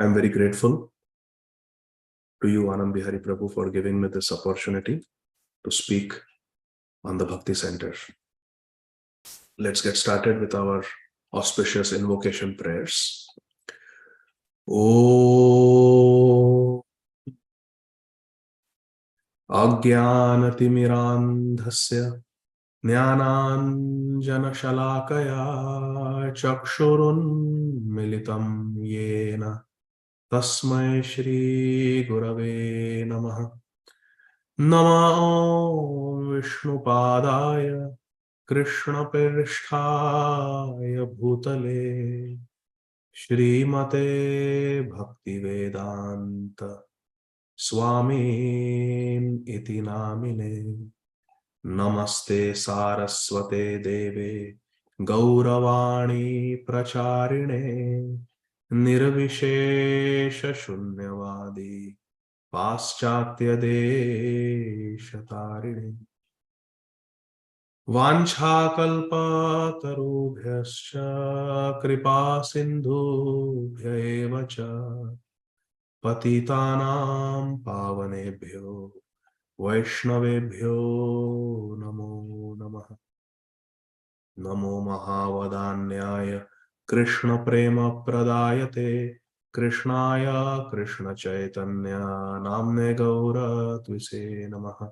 I'm very grateful to you, Anand Bihari Prabhu, for giving me this opportunity to speak on the Bhakti Center. Let's get started with our auspicious invocation prayers. Om Ajnanatirmirandhasya Jnananjanashalakaya Chakshurunmilitam Yena Tasmai Shri Gurave Namaha. Namo Vishnupadaya Krishna Pirishthaya Bhutale Shrimate Bhaktivedanta Swami iti namine. Namaste Saraswate Deve Gauravani Pracharine Nirvishesha Shunyavadi Paschatya Deshatarine Vanchakalpa tarubhyascha kripa sindhubhya eva cha patitanam pavanebhyo Vaishnavebhyo namo namaha. Namo Mahavadanyaya Krishna Prema Pradayate Krishnaya Krishna Chaitanya Namne Gaura Tvise Namaha.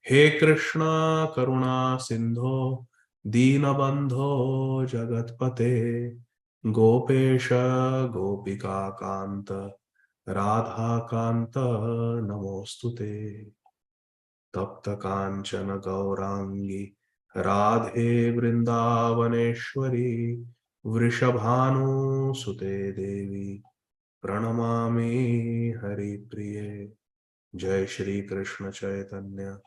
He Krishna Karuna Sindho Dinabandho Jagatpate Gopesha Gopika Kanta Radha Kanta Namostute. Tapta Kanchana Gaurangi Radhe Vrindavaneshwari Vrishabhanu Sute Devi Pranamami Hari Priye. Jai Shri Krishna Chaitanya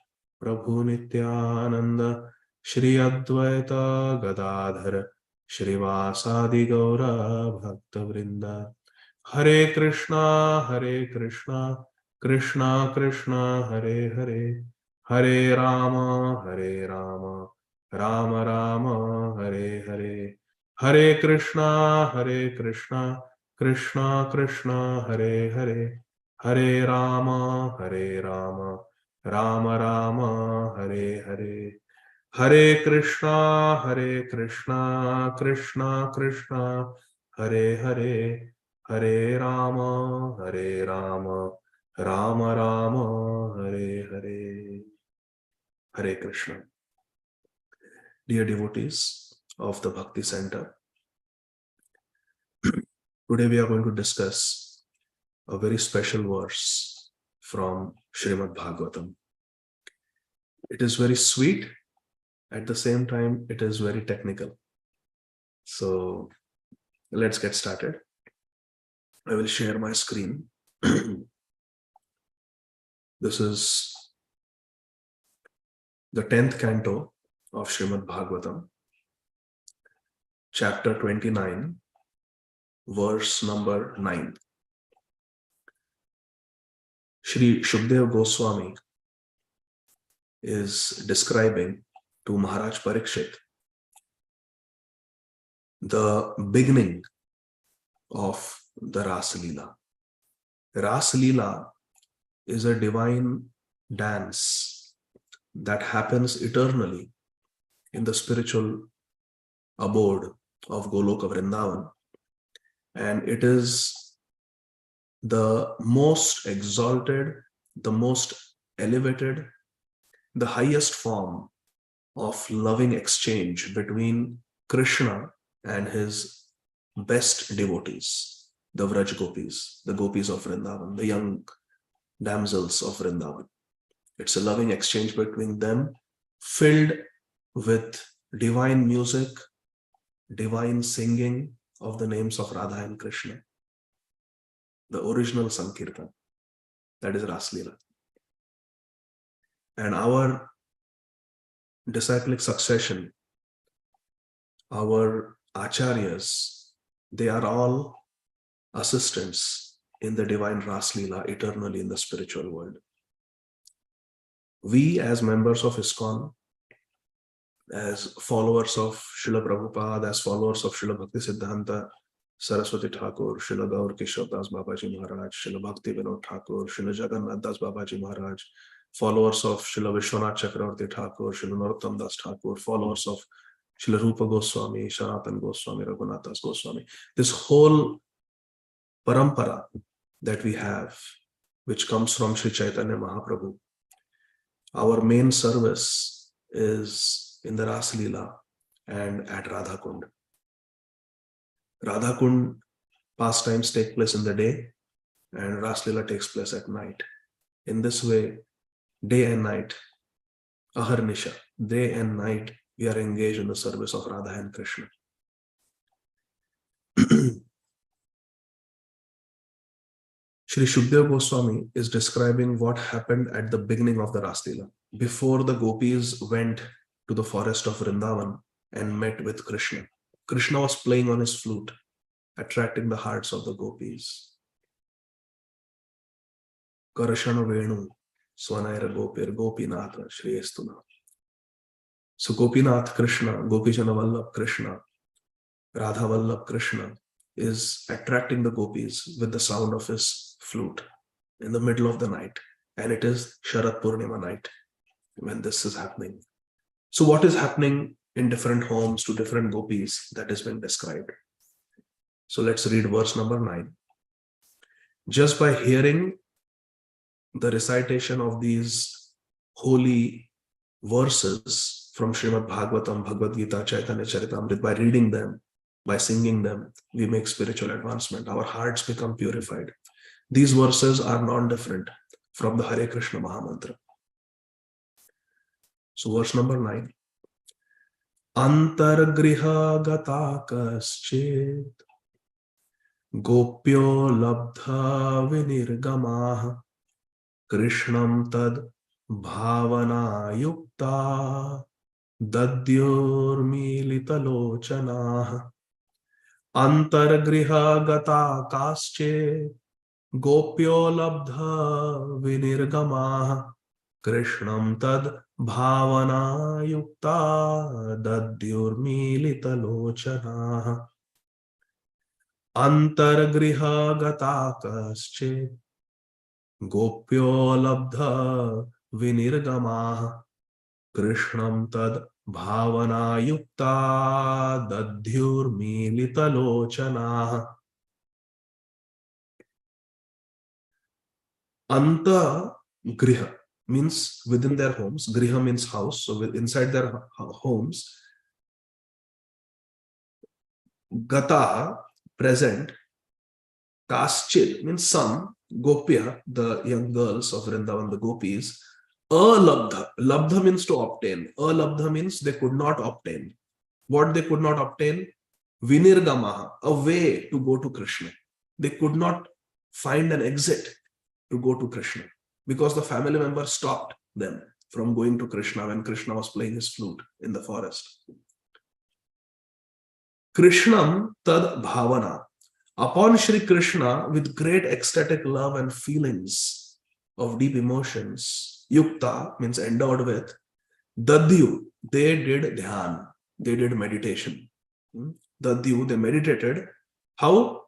Prabhu Nityananda Shri Advaita Gadadhar Shrivasadi Gaura Bhakta Vrinda. Hare Krishna Krishna Krishna Hare Hare Hare Rama Rama Rama Hare Hare. Hare Krishna Krishna Krishna Hare Hare Hare Rama Rama Rama Hare Hare. Hare Krishna Krishna Krishna Hare Hare Hare Rama Rama Rama Hare Hare. Hare Krishna. Dear devotees of the Bhakti Center, today we are going to discuss a very special verse from Srimad Bhagavatam. It is very sweet, at the same time it is very technical. So let's get started. I will share my screen. This is the 10th canto of Srimad Bhagavatam, chapter 29, verse number 9. Shri Shukdev Goswami is describing to Maharaj Parikshit the beginning of the Ras Leela. Ras Leela is a divine dance that happens eternally in the spiritual abode of Goloka Vrindavan, and it is the most exalted, the most elevated, the highest form of loving exchange between Krishna and his best devotees, the Vraj Gopis, the Gopis of Vrindavan, the young damsels of Vrindavan. It's a loving exchange between them, filled with divine music, divine singing of the names of Radha and Krishna. The original Sankirtan, that is Ras Leela. And our disciplic succession, our acharyas, they are all assistants in the divine Ras Leela eternally in the spiritual world. We as members of ISKCON, as followers of Srila Prabhupada, as followers of Srila Bhakti Siddhanta, Saraswati Thakur, Srila Gaur Kishore Das Babaji Maharaj, Srila Bhakti Vinod Thakur, Srila Jagannath Das Babaji Maharaj, followers of Srila Vishwanath Chakravarti Thakur, Srila Narottam Das Thakur, followers of Srila Rupa Goswami, Sanatan Goswami, Raghunath Das Goswami. This whole parampara that we have, which comes from Sri Chaitanya Mahaprabhu, our main service is in the Ras Leela and at Radha Kund. Radha Kund pastimes take place in the day and Ras Leela takes place at night. In this way, day and night, Aharnisha, day and night, we are engaged in the service of Radha and Krishna. Sri Shukdev Goswami is describing what happened at the beginning of the Ras Leela, before the gopis went to the forest of Vrindavan and met with Krishna. Krishna was playing on his flute, attracting the hearts of the gopis. Karashana Venu, Swanaira Gopir, Gopinatha, Shreyastuna. So Gopinath Krishna, Gopijana Vallabh Krishna, Radha Vallabh Krishna is attracting the gopis with the sound of his flute in the middle of the night. And it is Sharat Purnima night when this is happening. So what is happening in different homes to different gopis, that has been described. So let's read verse number 9. Just by hearing the recitation of these holy verses from Srimad Bhagavatam, Bhagavad Gita, Chaitanya Charitamrita, by reading them, by singing them, we make spiritual advancement. Our hearts become purified. These verses are non-different from the Hare Krishna Mahamantra. So verse number 9. Antargriha gata kaschet gopyo labdha vinirgamah Krishnam tad bhavana yukta dadyor militalochana. Antargriha gata kaschet gopyo labdha vinirgamah Krishnam tad bhavana yukta dadyur militalochana. Antargriha gata kaschet gopyo labdha vinirgamah Krishnam tad bhavana yukta dadyur militalochana. Anta griha means within their homes. Griha means house. So inside their homes, gata, present, kaschit means some, gopya, the young girls of Vrindavan, the gopis, alabdha. Labdha means to obtain. Alabdha means they could not obtain. What they could not obtain? Vinirgamaha, a way to go to Krishna. They could not find an exit to go to Krishna because the family members stopped them from going to Krishna when Krishna was playing his flute in the forest. Krishnam tad bhavana. Upon Shri Krishna, with great ecstatic love and feelings of deep emotions, yukta means endowed with, dadyu, they did dhyan, they did meditation. Dadyu, they meditated. How?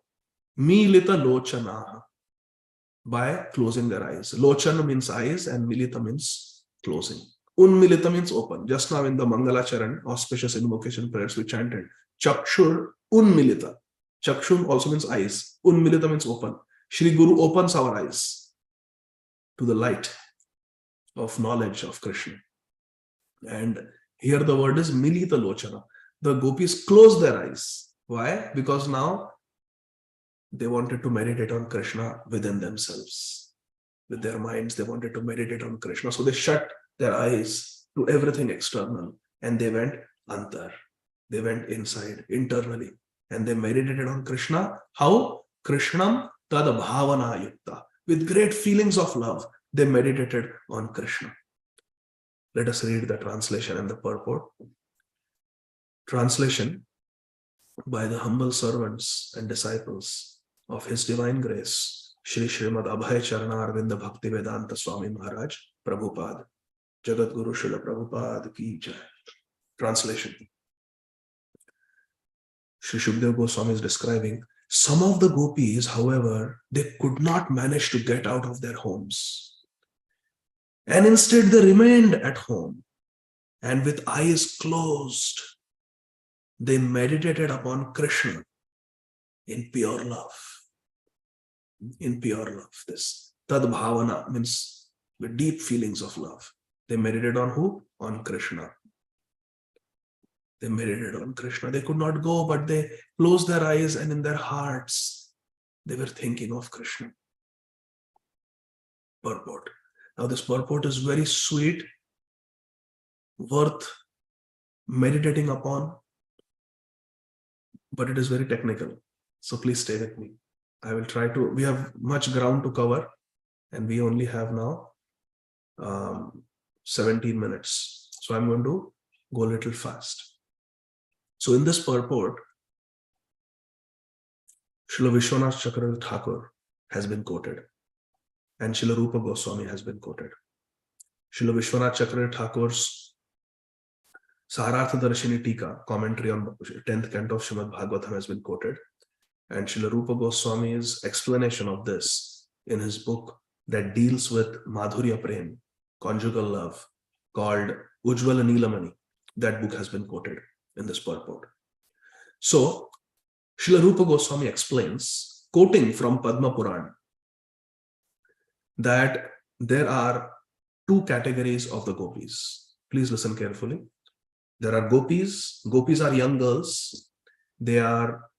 Milita lochana, by closing their eyes. Lochana means eyes and milita means closing. Unmilita means open. Just now in the Mangalacharan, auspicious invocation prayers, we chanted Chakshur Unmilita. Chakshun also means eyes. Unmilita means open. Shri Guru opens our eyes to the light of knowledge of Krishna. And here the word is Milita Lochana. The gopis closed their eyes. Why? Because now they wanted to meditate on Krishna within themselves. With their minds, they wanted to meditate on Krishna. So they shut their eyes to everything external and they went antar. They went inside, internally, and they meditated on Krishna. How? Krishnam tad bhavana yukta. With great feelings of love, they meditated on Krishna. Let us read the translation and the purport. Translation by the humble servants and disciples of His Divine Grace, Shri Srimad Abhay Charanarvinda Bhakti Vedanta Swami Maharaj, Prabhupada, Jagat Guru Srila Prabhupada Ki Jai. Translation. Shri Shukdev Goswami is describing Some of the gopis, however, they could not manage to get out of their homes. And instead they remained at home, and with eyes closed, they meditated upon Krishna in pure love. In pure love. This tad bhavana means with deep feelings of love. They meditated on who? On Krishna. They meditated on Krishna. They could not go, but they closed their eyes, and in their hearts, they were thinking of Krishna. Purport. Now, this purport is very sweet, worth meditating upon, but it is very technical. So please stay with me. I will try to, we have much ground to cover, and we only have now 17 minutes. So I'm going to go a little fast. So in this purport, Srila Vishwanath Chakravarti Thakur has been quoted, and Srila Rupa Goswami has been quoted. Srila Vishwanath Chakravarti Thakur's Sarartha Darshini Tika, commentary on 10th canto of Srimad Bhagavatam, has been quoted, and Srila Rupa Goswami's explanation of this in his book that deals with Madhurya Prem, conjugal love, called Ujjvala Neelamani, that book has been quoted in this purport. So, Srila Rupa Goswami explains, quoting from Padma Puran, that there are two categories of the gopis. Please listen carefully. There are gopis. Gopis are young girls. They are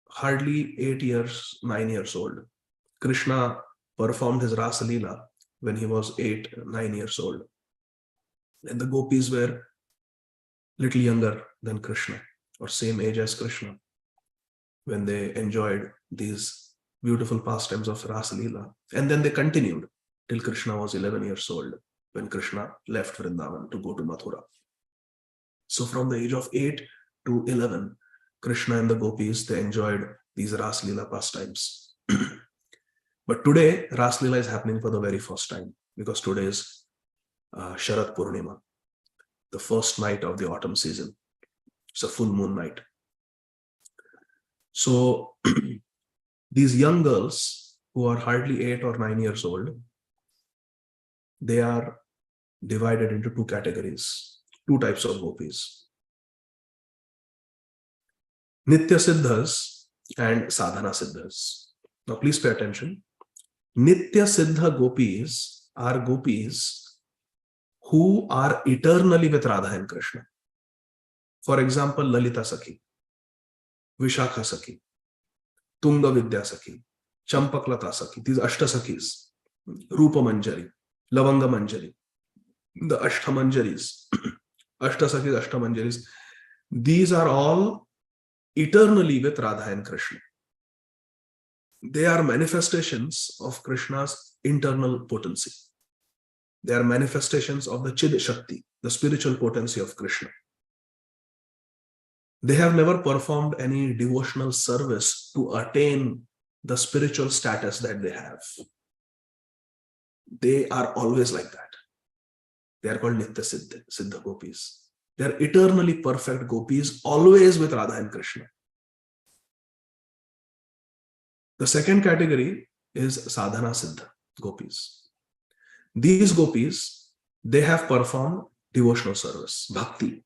hardly 8 years, 9 years old. Krishna performed his Rasa Leela when he was 8, 9 years old. And the gopis were little younger than Krishna, or same age as Krishna, when they enjoyed these beautiful pastimes of Rasa Leela. And then they continued till Krishna was 11 years old, when Krishna left Vrindavan to go to Mathura. So from the age of 8 to 11, Krishna and the gopis, they enjoyed these Rasa Leela pastimes. But today, Rasa Leela is happening for the very first time, because today is Sharat Purnima, the first night of the autumn season. It's a full moon night. So these young girls who are hardly 8 or 9 years old, they are divided into two categories, two types of gopis. Nitya Siddhas and Sadhana Siddhas. Now please pay attention. Nitya Siddha gopis are gopis who are eternally with Radha and Krishna. For example, Lalita Sakhi, Vishakha Sakhi, Tunga Vidya Sakhi, Champaklata Sakhi, these Ashta Sakhis, Rupa Manjari, Lavanga Manjari, the Ashta Manjaris, Ashta Sakhis, Ashta Manjaris, these are all eternally with Radha and Krishna. They are manifestations of Krishna's internal potency. They are manifestations of the Chid Shakti, the spiritual potency of Krishna. They have never performed any devotional service to attain the spiritual status that they have. They are always like that. They are called Nitya Siddha gopis. They are eternally perfect gopis, always with Radha and Krishna. The second category is Sadhana Siddha gopis. These gopis, they have performed devotional service, bhakti.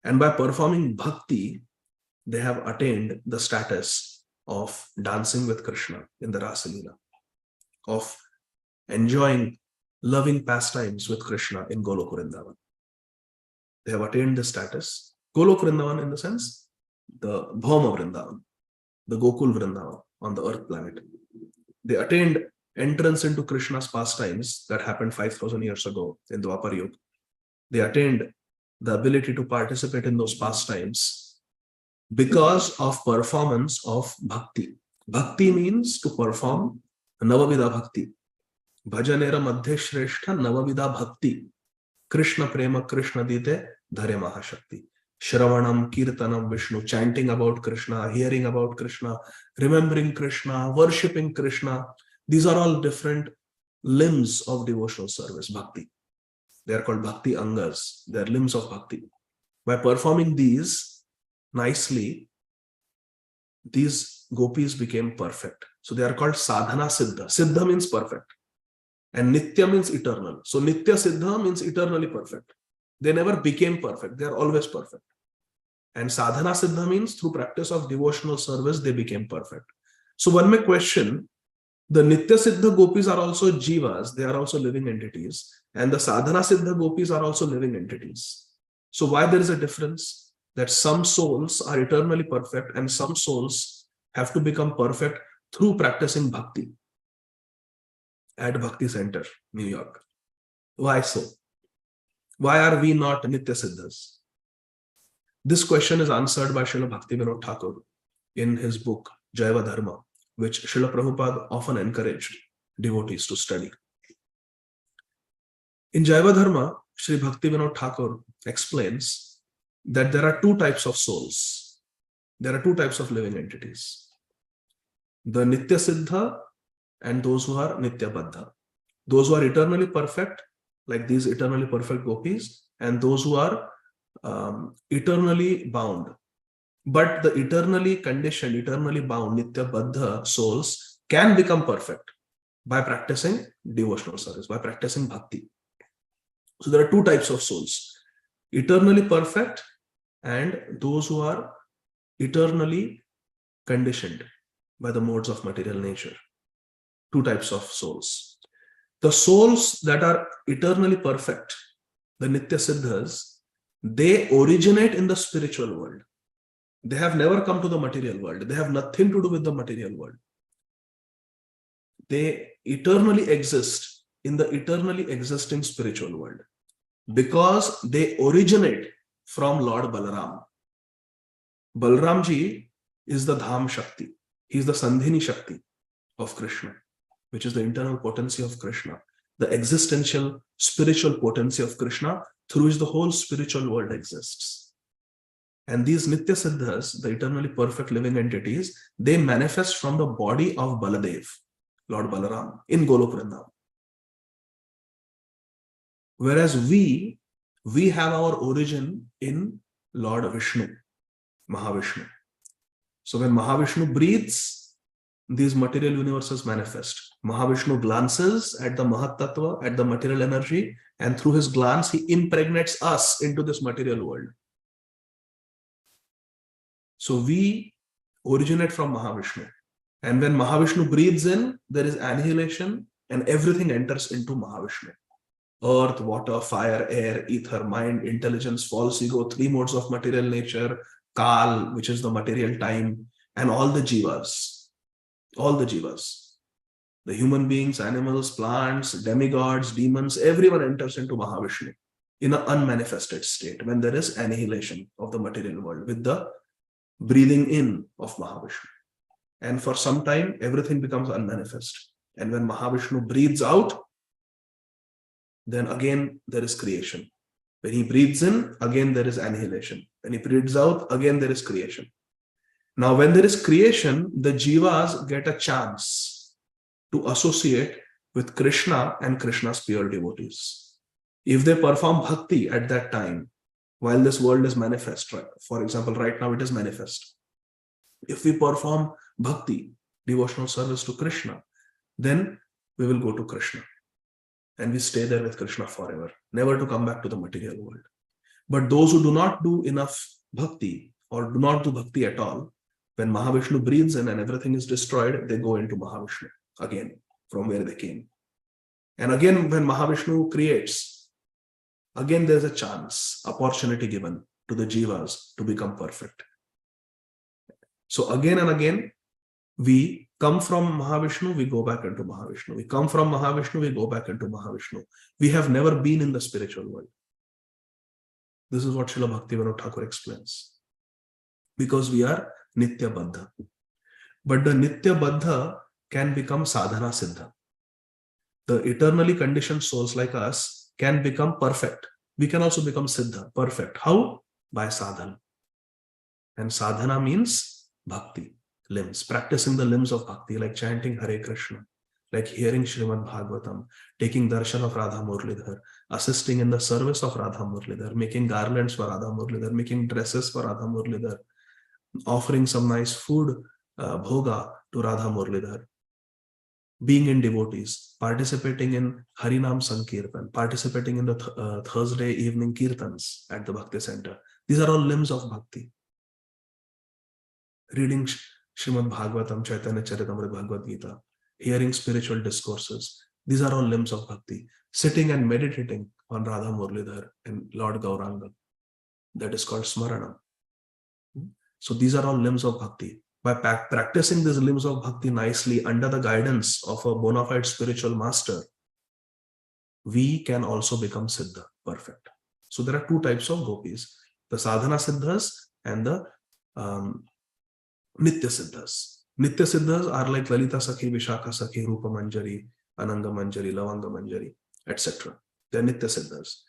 And by performing bhakti, they have attained the status of dancing with Krishna in the Rasa Leela, of enjoying loving pastimes with Krishna in Golok Vrindavan. They have attained the status. Golok Vrindavan in the sense, the Bhauma Vrindavan, the Gokul Vrindavan on the earth planet. They attained entrance into Krishna's pastimes that happened 5,000 years ago in Dwapar Yuga. They attained the ability to participate in those pastimes because of performance of bhakti. Bhakti means to perform Navavida Bhakti. Bhajanera Madhya Shrestha Navavida Bhakti. Krishna Prema Krishna Dite Dhare Mahashakti. Shravanam, Kirtanam, Vishnu, chanting about Krishna, hearing about Krishna, remembering Krishna, worshipping Krishna. These are all different limbs of devotional service, bhakti. They are called bhakti angas. They are limbs of bhakti. By performing these nicely, these gopis became perfect. So they are called sadhana siddha. Siddha means perfect. And nitya means eternal. So nitya siddha means eternally perfect. They never became perfect. They are always perfect. And sadhana siddha means through practice of devotional service, they became perfect. So one may question, the nitya siddha gopis are also jivas. They are also living entities. And the sadhana siddha gopis are also living entities. So why there is a difference? That some souls are eternally perfect and some souls have to become perfect through practicing bhakti at Bhakti Center, New York. Why so? Why are we not Nitya Siddhas? This question is answered by Srila Bhaktivinoda Thakur in his book, Jaiva Dharma, which Srila Prabhupada often encouraged devotees to study. In Jaiva Dharma, Sri Bhaktivinoda Thakur explains that there are two types of souls. There are two types of living entities. The Nitya Siddha and those who are Nitya Baddha. Those who are eternally perfect, like these eternally perfect gopis, and those who are eternally bound. But the eternally conditioned, eternally bound Nitya Baddha souls can become perfect by practicing devotional service, by practicing bhakti. So there are two types of souls, eternally perfect and those who are eternally conditioned by the modes of material nature. Two types of souls. The souls that are eternally perfect, the Nitya Siddhas, they originate in the spiritual world. They have never come to the material world. They have nothing to do with the material world. They eternally exist in the eternally existing spiritual world because they originate from Lord Balaram. Balaramji is the Dham Shakti. He is the Sandhini Shakti of Krishna, which is the internal potency of Krishna, the existential spiritual potency of Krishna through which the whole spiritual world exists. And these Nitya Siddhas, the eternally perfect living entities, they manifest from the body of Baladev, Lord Balaram, in Golok Vrindavan. Whereas we have our origin in Lord Vishnu, Mahavishnu. So when Mahavishnu breathes, these material universes manifest. Mahavishnu glances at the Mahat Tattva, at the material energy, and through his glance, he impregnates us into this material world. So we originate from Mahavishnu. And when Mahavishnu breathes in, there is annihilation and everything enters into Mahavishnu. Earth, water, fire, air, ether, mind, intelligence, false ego, three modes of material nature, Kal, which is the material time, and all the jivas. All the jivas. The human beings, animals, plants, demigods, demons, everyone enters into Mahavishnu in an unmanifested state when there is annihilation of the material world with the breathing in of Mahavishnu. And for some time, everything becomes unmanifest. And when Mahavishnu breathes out, then again there is creation. When he breathes in, again there is annihilation. When he breathes out, again there is creation. Now, when there is creation, the jivas get a chance to associate with Krishna and Krishna's pure devotees. If they perform bhakti at that time, while this world is manifest, right? For example, right now it is manifest. If we perform bhakti, devotional service to Krishna, then we will go to Krishna. And we stay there with Krishna forever, never to come back to the material world. But those who do not do enough bhakti or do not do bhakti at all, when Mahavishnu breathes in and everything is destroyed, they go into Mahavishnu again from where they came. And again, when Mahavishnu creates, again there's a chance, opportunity given to the jivas to become perfect. So again and again, we come from Mahavishnu, we go back into Mahavishnu. We come from Mahavishnu, we go back into Mahavishnu. We have never been in the spiritual world. This is what Srila Bhaktivinoda Thakur explains. Because we are Nitya Baddha. But the Nitya Baddha can become Sadhana Siddha. The eternally conditioned souls like us can become perfect. We can also become Siddha, perfect. How? By sadhana. And sadhana means bhakti, limbs, practicing the limbs of bhakti, like chanting Hare Krishna, like hearing Srimad Bhagavatam, taking darshan of Radha Murlidhar, assisting in the service of Radha Murlidhar, making garlands for Radha Murlidhar, making dresses for Radha Murlidhar, offering some nice food bhoga to Radha Murlidhar, being in devotees, participating in Harinam Sankirtan, participating in the Thursday evening Kirtans at the Bhakti Center. These are all limbs of bhakti. Reading Srimad Bhagavatam, Chaitanya Charitamrita, Bhagavad Gita, hearing spiritual discourses. These are all limbs of bhakti. Sitting and meditating on Radha Murlidhar and Lord Gauranga. That is called Smaranam. So these are all limbs of bhakti. By practicing these limbs of bhakti nicely under the guidance of a bona fide spiritual master, we can also become Siddha, perfect. So there are two types of gopis, the sadhana siddhas and the nitya siddhas. Nitya siddhas are like Lalita Sakhi, Vishakha Sakhi, Rupa Manjari, Ananga Manjari, Lavanga Manjari, etc. They are nitya siddhas.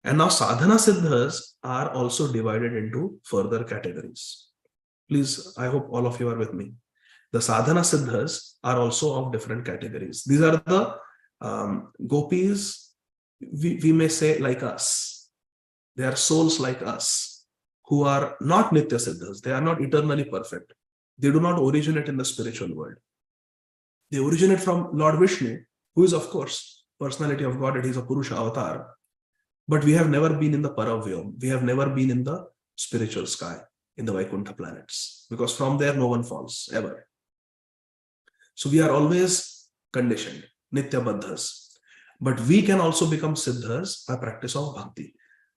And now sadhana siddhas are also divided into further categories. Please, I hope all of you are with me. The sadhana siddhas are also of different categories. These are the gopis, we may say like us. They are souls like us who are not nitya siddhas. They are not eternally perfect. They do not originate in the spiritual world. They originate from Lord Vishnu, who is, of course, personality of God, and he is a Purusha avatar. But we have never been in the Paravyam. We have never been in the spiritual sky, in the Vaikuntha planets, because from there no one falls, ever. So we are always conditioned, Nitya Baddhas. But we can also become Siddhas by practice of Bhakti.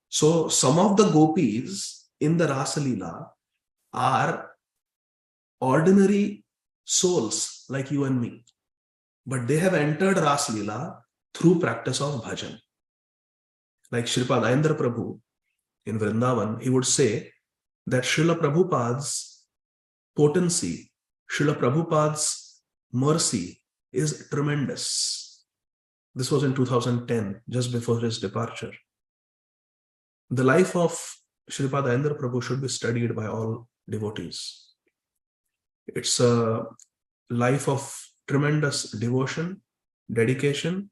So some of the gopis in the Rasa Leela are ordinary souls like you and me. But they have entered Rasa Leela through practice of bhajan. Like Shripad Ayendra Prabhu in Vrindavan, he would say that Srila Prabhupada's potency, Srila Prabhupada's mercy is tremendous. This was in 2010, just before his departure. The life of Shripad Ayendra Prabhu should be studied by all devotees. It's a life of tremendous devotion, dedication,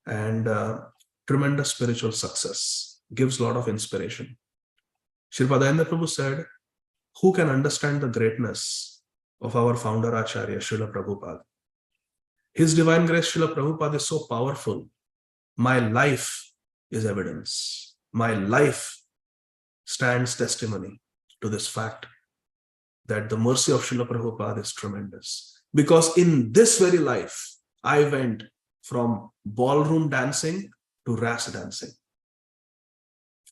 and tremendous spiritual success. Gives a lot of inspiration. Shripad Ayendra Prabhu said, who can understand the greatness of our founder Acharya, Srila Prabhupada? His divine grace, Srila Prabhupada, is so powerful. My life is evidence. My life stands testimony to this fact that the mercy of Srila Prabhupada is tremendous. Because in this very life, I went from ballroom dancing to ras dancing.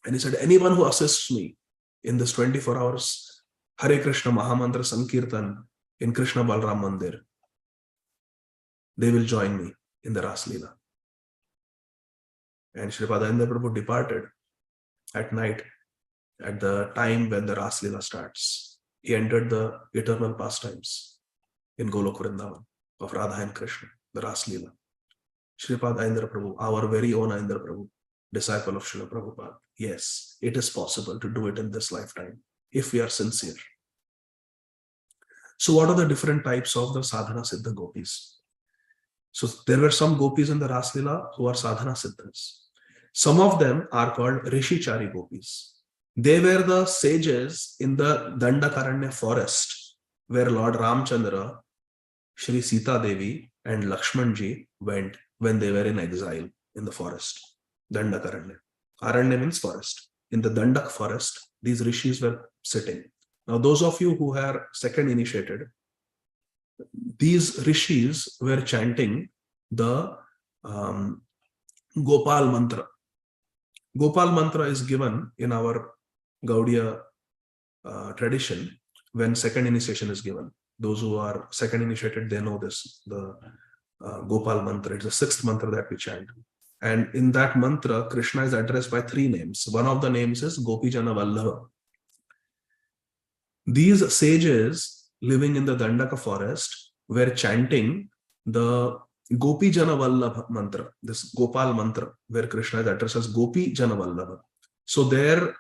And he said, anyone who assists me in this 24 hours, Hare Krishna Mahamantra Sankirtan in Krishna Balram Mandir, they will join me in the Ras Leela. And Shripad Ayendra Prabhu departed at night at the time when the Ras Leela starts. He entered the eternal pastimes in Golok Vrindavan of Radha and Krishna, the Ras Leela. Shripad Ayendra Prabhu, our very own Ayendra Prabhu, disciple of Srila Prabhupada. Yes, it is possible to do it in this lifetime if we are sincere. So what are the different types of the sadhana siddha gopis? So there were some gopis in the Ras Leela who are sadhana siddhas. Some of them are called Rishichari gopis. They were the sages in the Dandakaranya forest where Lord Ramchandra, Shri Sita Devi and Lakshmanji went when they were in exile in the forest. Dandakaranya. Aranya means forest. In the Dandak forest, these rishis were sitting. Now those of you who are second initiated, these rishis were chanting the Gopal mantra. Gopal mantra is given in our Gaudiya tradition when second initiation is given. Those who are second initiated, they know this, the Gopal mantra. It's the sixth mantra that we chant. And in that mantra, Krishna is addressed by three names. One of the names is Gopijana Vallabha. These sages living in the Dandaka forest were chanting the Gopijana Vallabha mantra, this Gopal mantra, where Krishna is addressed as Gopijana Vallabha. So their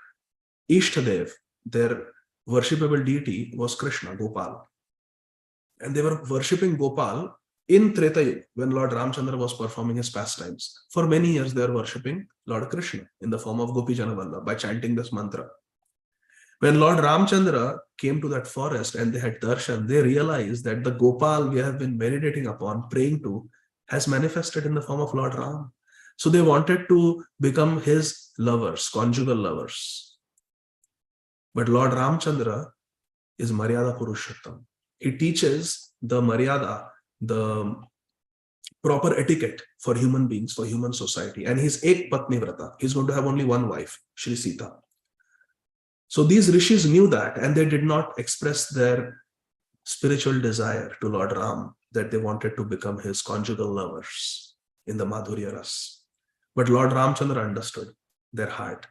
Ishtadev, their worshipable deity was Krishna, Gopal. And they were worshipping Gopal in Treta Yuga, when Lord Ramchandra was performing his pastimes. For many years, they were worshipping Lord Krishna in the form of Gopijana Vallabha by chanting this mantra. When Lord Ramchandra came to that forest and they had darshan, they realized that the Gopal we have been meditating upon, praying to, has manifested in the form of Lord Ram. So they wanted to become his lovers, conjugal lovers. But Lord Ramchandra is Maryada Purushottam. He teaches the Maryada, the proper etiquette for human beings, for human society. And he's Ek Patni Vrata. He's going to have only one wife, Shri Sita. So these rishis knew that, and they did not express their spiritual desire to Lord Ram that they wanted to become his conjugal lovers in the Madhurya Ras. But Lord Ramchandra understood their heart.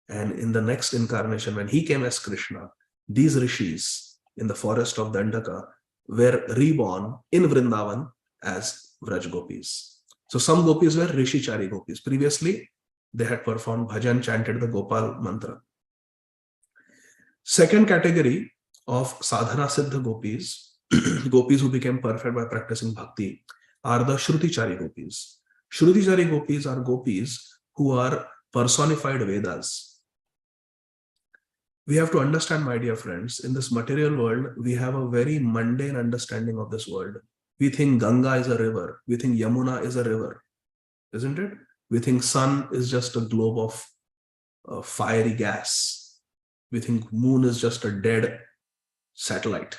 And in the next incarnation, when he came as Krishna, these rishis in the forest of Dandaka were reborn in Vrindavan as Vraj Gopis. So some gopis were Rishichari gopis. Previously, they had performed bhajan, chanted the Gopal mantra. Second category of sadhana siddha gopis, gopis who became perfect by practicing bhakti, are the Shrutichari gopis. Shrutichari gopis are gopis who are personified Vedas. We have to understand, my dear friends, in this material world, we have a very mundane understanding of this world. We think Ganga is a river. We think Yamuna is a river, isn't it? We think sun is just a globe of fiery gas. We think moon is just a dead satellite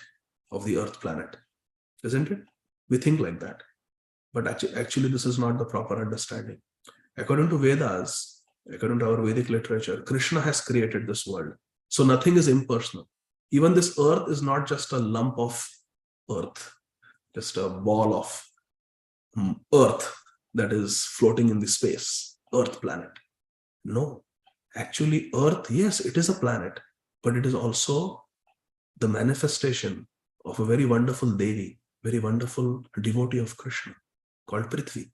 of the earth planet, isn't it? We think like that. But actually this is not the proper understanding. According to Vedas, according to our Vedic literature, Krishna has created this world. So nothing is impersonal. Even this earth is not just a lump of earth, just a ball of earth that is floating in the space, earth planet. No, actually earth, yes, it is a planet, but it is also the manifestation of a very wonderful Devi, very wonderful devotee of Krishna called Prithvi.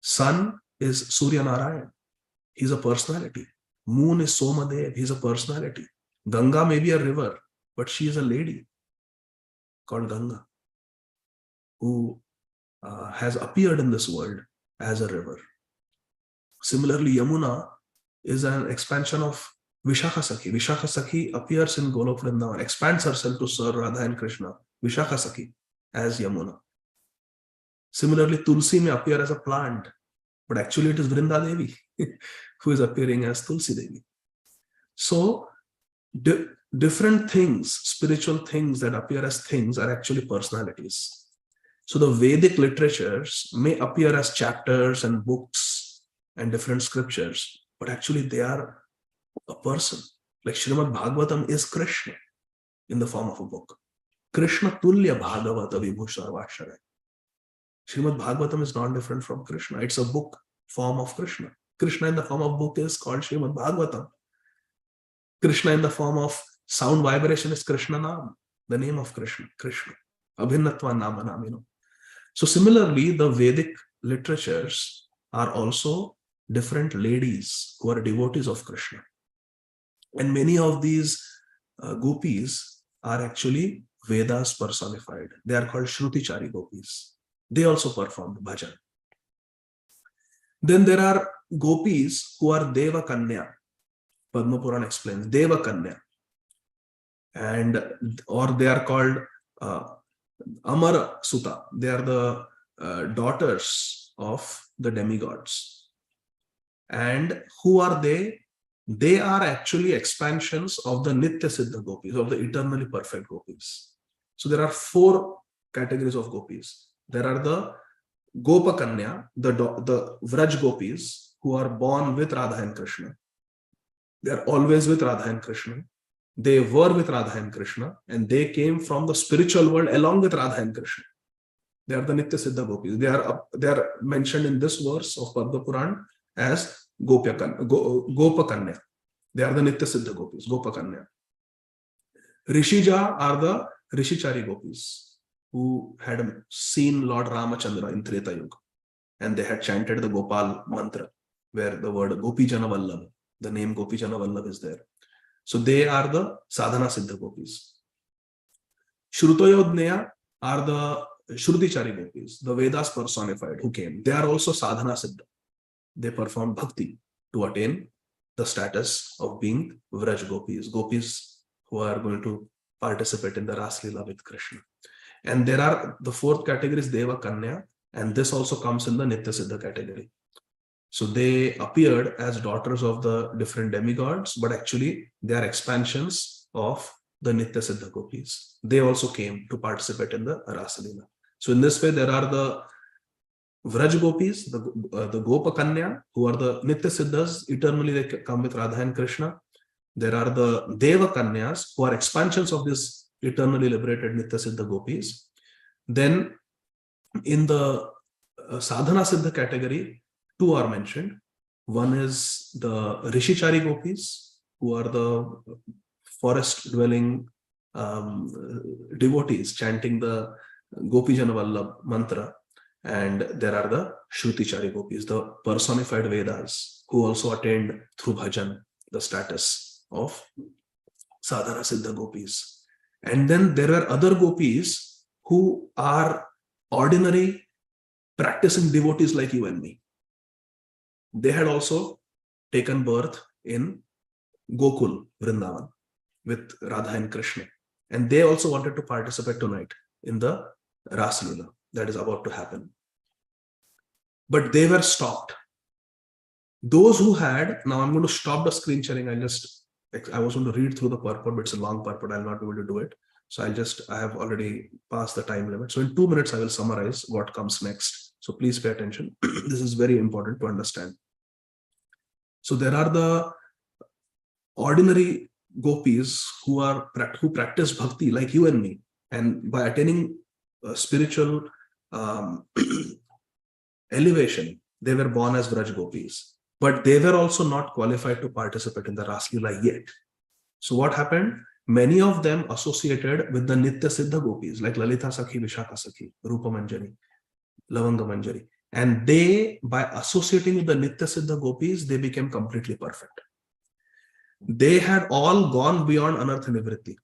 Sun is Surya Narayan. He's a personality. Moon is Somadev. He's a personality. Ganga may be a river, but she is a lady called Ganga who has appeared in this world as a river. Similarly, Yamuna is an expansion of Vishakha Sakhi. Vishakha Sakhi appears in Golok Vrindavan, expands herself to serve Radha and Krishna. Vishakha Sakhi as Yamuna. Similarly, Tulsi may appear as a plant, but actually it is Vrinda Devi who is appearing as Tulsi Devi. So, different things, spiritual things that appear as things are actually personalities. So the Vedic literatures may appear as chapters and books and different scriptures, but actually they are a person. Like Srimad Bhagavatam is Krishna in the form of a book. Krishna Tulya Bhagavata Vibhu Sarvashara. Srimad Bhagavatam is not different from Krishna. It's a book form of Krishna. Krishna in the form of book is called Srimad Bhagavatam. Krishna in the form of sound vibration is Krishna Nam, the name of Krishna, Krishna. Abhinnatva Nama Namino. So similarly, the Vedic literatures are also different ladies who are devotees of Krishna. And many of these gopis are actually Vedas personified. They are called Shrutichari gopis. They also performed bhajan. Then there are gopis who are Deva Kanya. Padma Puran explains Deva Kanya. And or they are called Amara Suta. They are the daughters of the demigods. And who are they? They are actually expansions of the Nitya Siddha gopis, of the eternally perfect gopis. So there are 4 categories of gopis. There are the Gopa Kanya, the Vraj gopis, who are born with Radha and Krishna. They are always with Radha and Krishna. They were with Radha and Krishna, and they came from the spiritual world along with Radha and Krishna. They are the Nitya Siddha gopis. They are mentioned in this verse of Padma Puran as Gopa Kanya. They are the Nitya Siddha gopis, Gopa Kanya. Rishija are the Rishichari gopis who had seen Lord Ramachandra in Treta Yuga, and they had chanted the Gopal mantra, where the word Gopi Jana Vallabh, the name Gopi Jana Vallabh is there. So they are the Sadhana Siddha gopis. Shrutoyodneya are the Shrutichari gopis, the Vedas personified who came. They are also Sadhana Siddha. They perform bhakti to attain the status of being Vraj gopis, gopis who are going to participate in the Ras Leela with Krishna. And there are the fourth category is Deva Kanya, and this also comes in the Nitya Siddha category. So they appeared as daughters of the different demigods, but actually they are expansions of the Nitya Siddha gopis. They also came to participate in the Rasa Leela. So in this way, there are the Vraj gopis, the Gopa Kanya, who are the Nitya Siddhas. Eternally they come with Radha and Krishna. There are the Deva Kanyas, who are expansions of this eternally liberated Nitya Siddha gopis. Then in the Sadhana Siddha category, two are mentioned. One is the Rishichari gopis, who are the forest dwelling devotees chanting the Gopijana Vallabh mantra. And there are the Shrutichari gopis, the personified Vedas, who also attained through bhajan the status of Sadhana Siddha gopis. And then there are other gopis who are ordinary practicing devotees like you and me. They had also taken birth in Gokul, Vrindavan, with Radha and Krishna. And they also wanted to participate tonight in the Ras Leela that is about to happen. But they were stopped. Those who had, now I'm going to stop the screen sharing. I was going to read through the purport, but it's a long purport. I'll not be able to do it. So I have already passed the time limit. So in 2 minutes, I will summarize what comes next. So please pay attention. This is very important to understand. So there are the ordinary gopis who practice bhakti like you and me. And by attaining spiritual elevation, they were born as Vraj gopis. But they were also not qualified to participate in the Ras Leela yet. So what happened? Many of them associated with the Nitya Siddha gopis like Lalita Sakhi, Vishakha Sakhi, Rupa Manjari, Lavanga Manjari. And they, by associating with the Nitya Siddha gopis, they became completely perfect. They had all gone beyond Anartha Nivritti.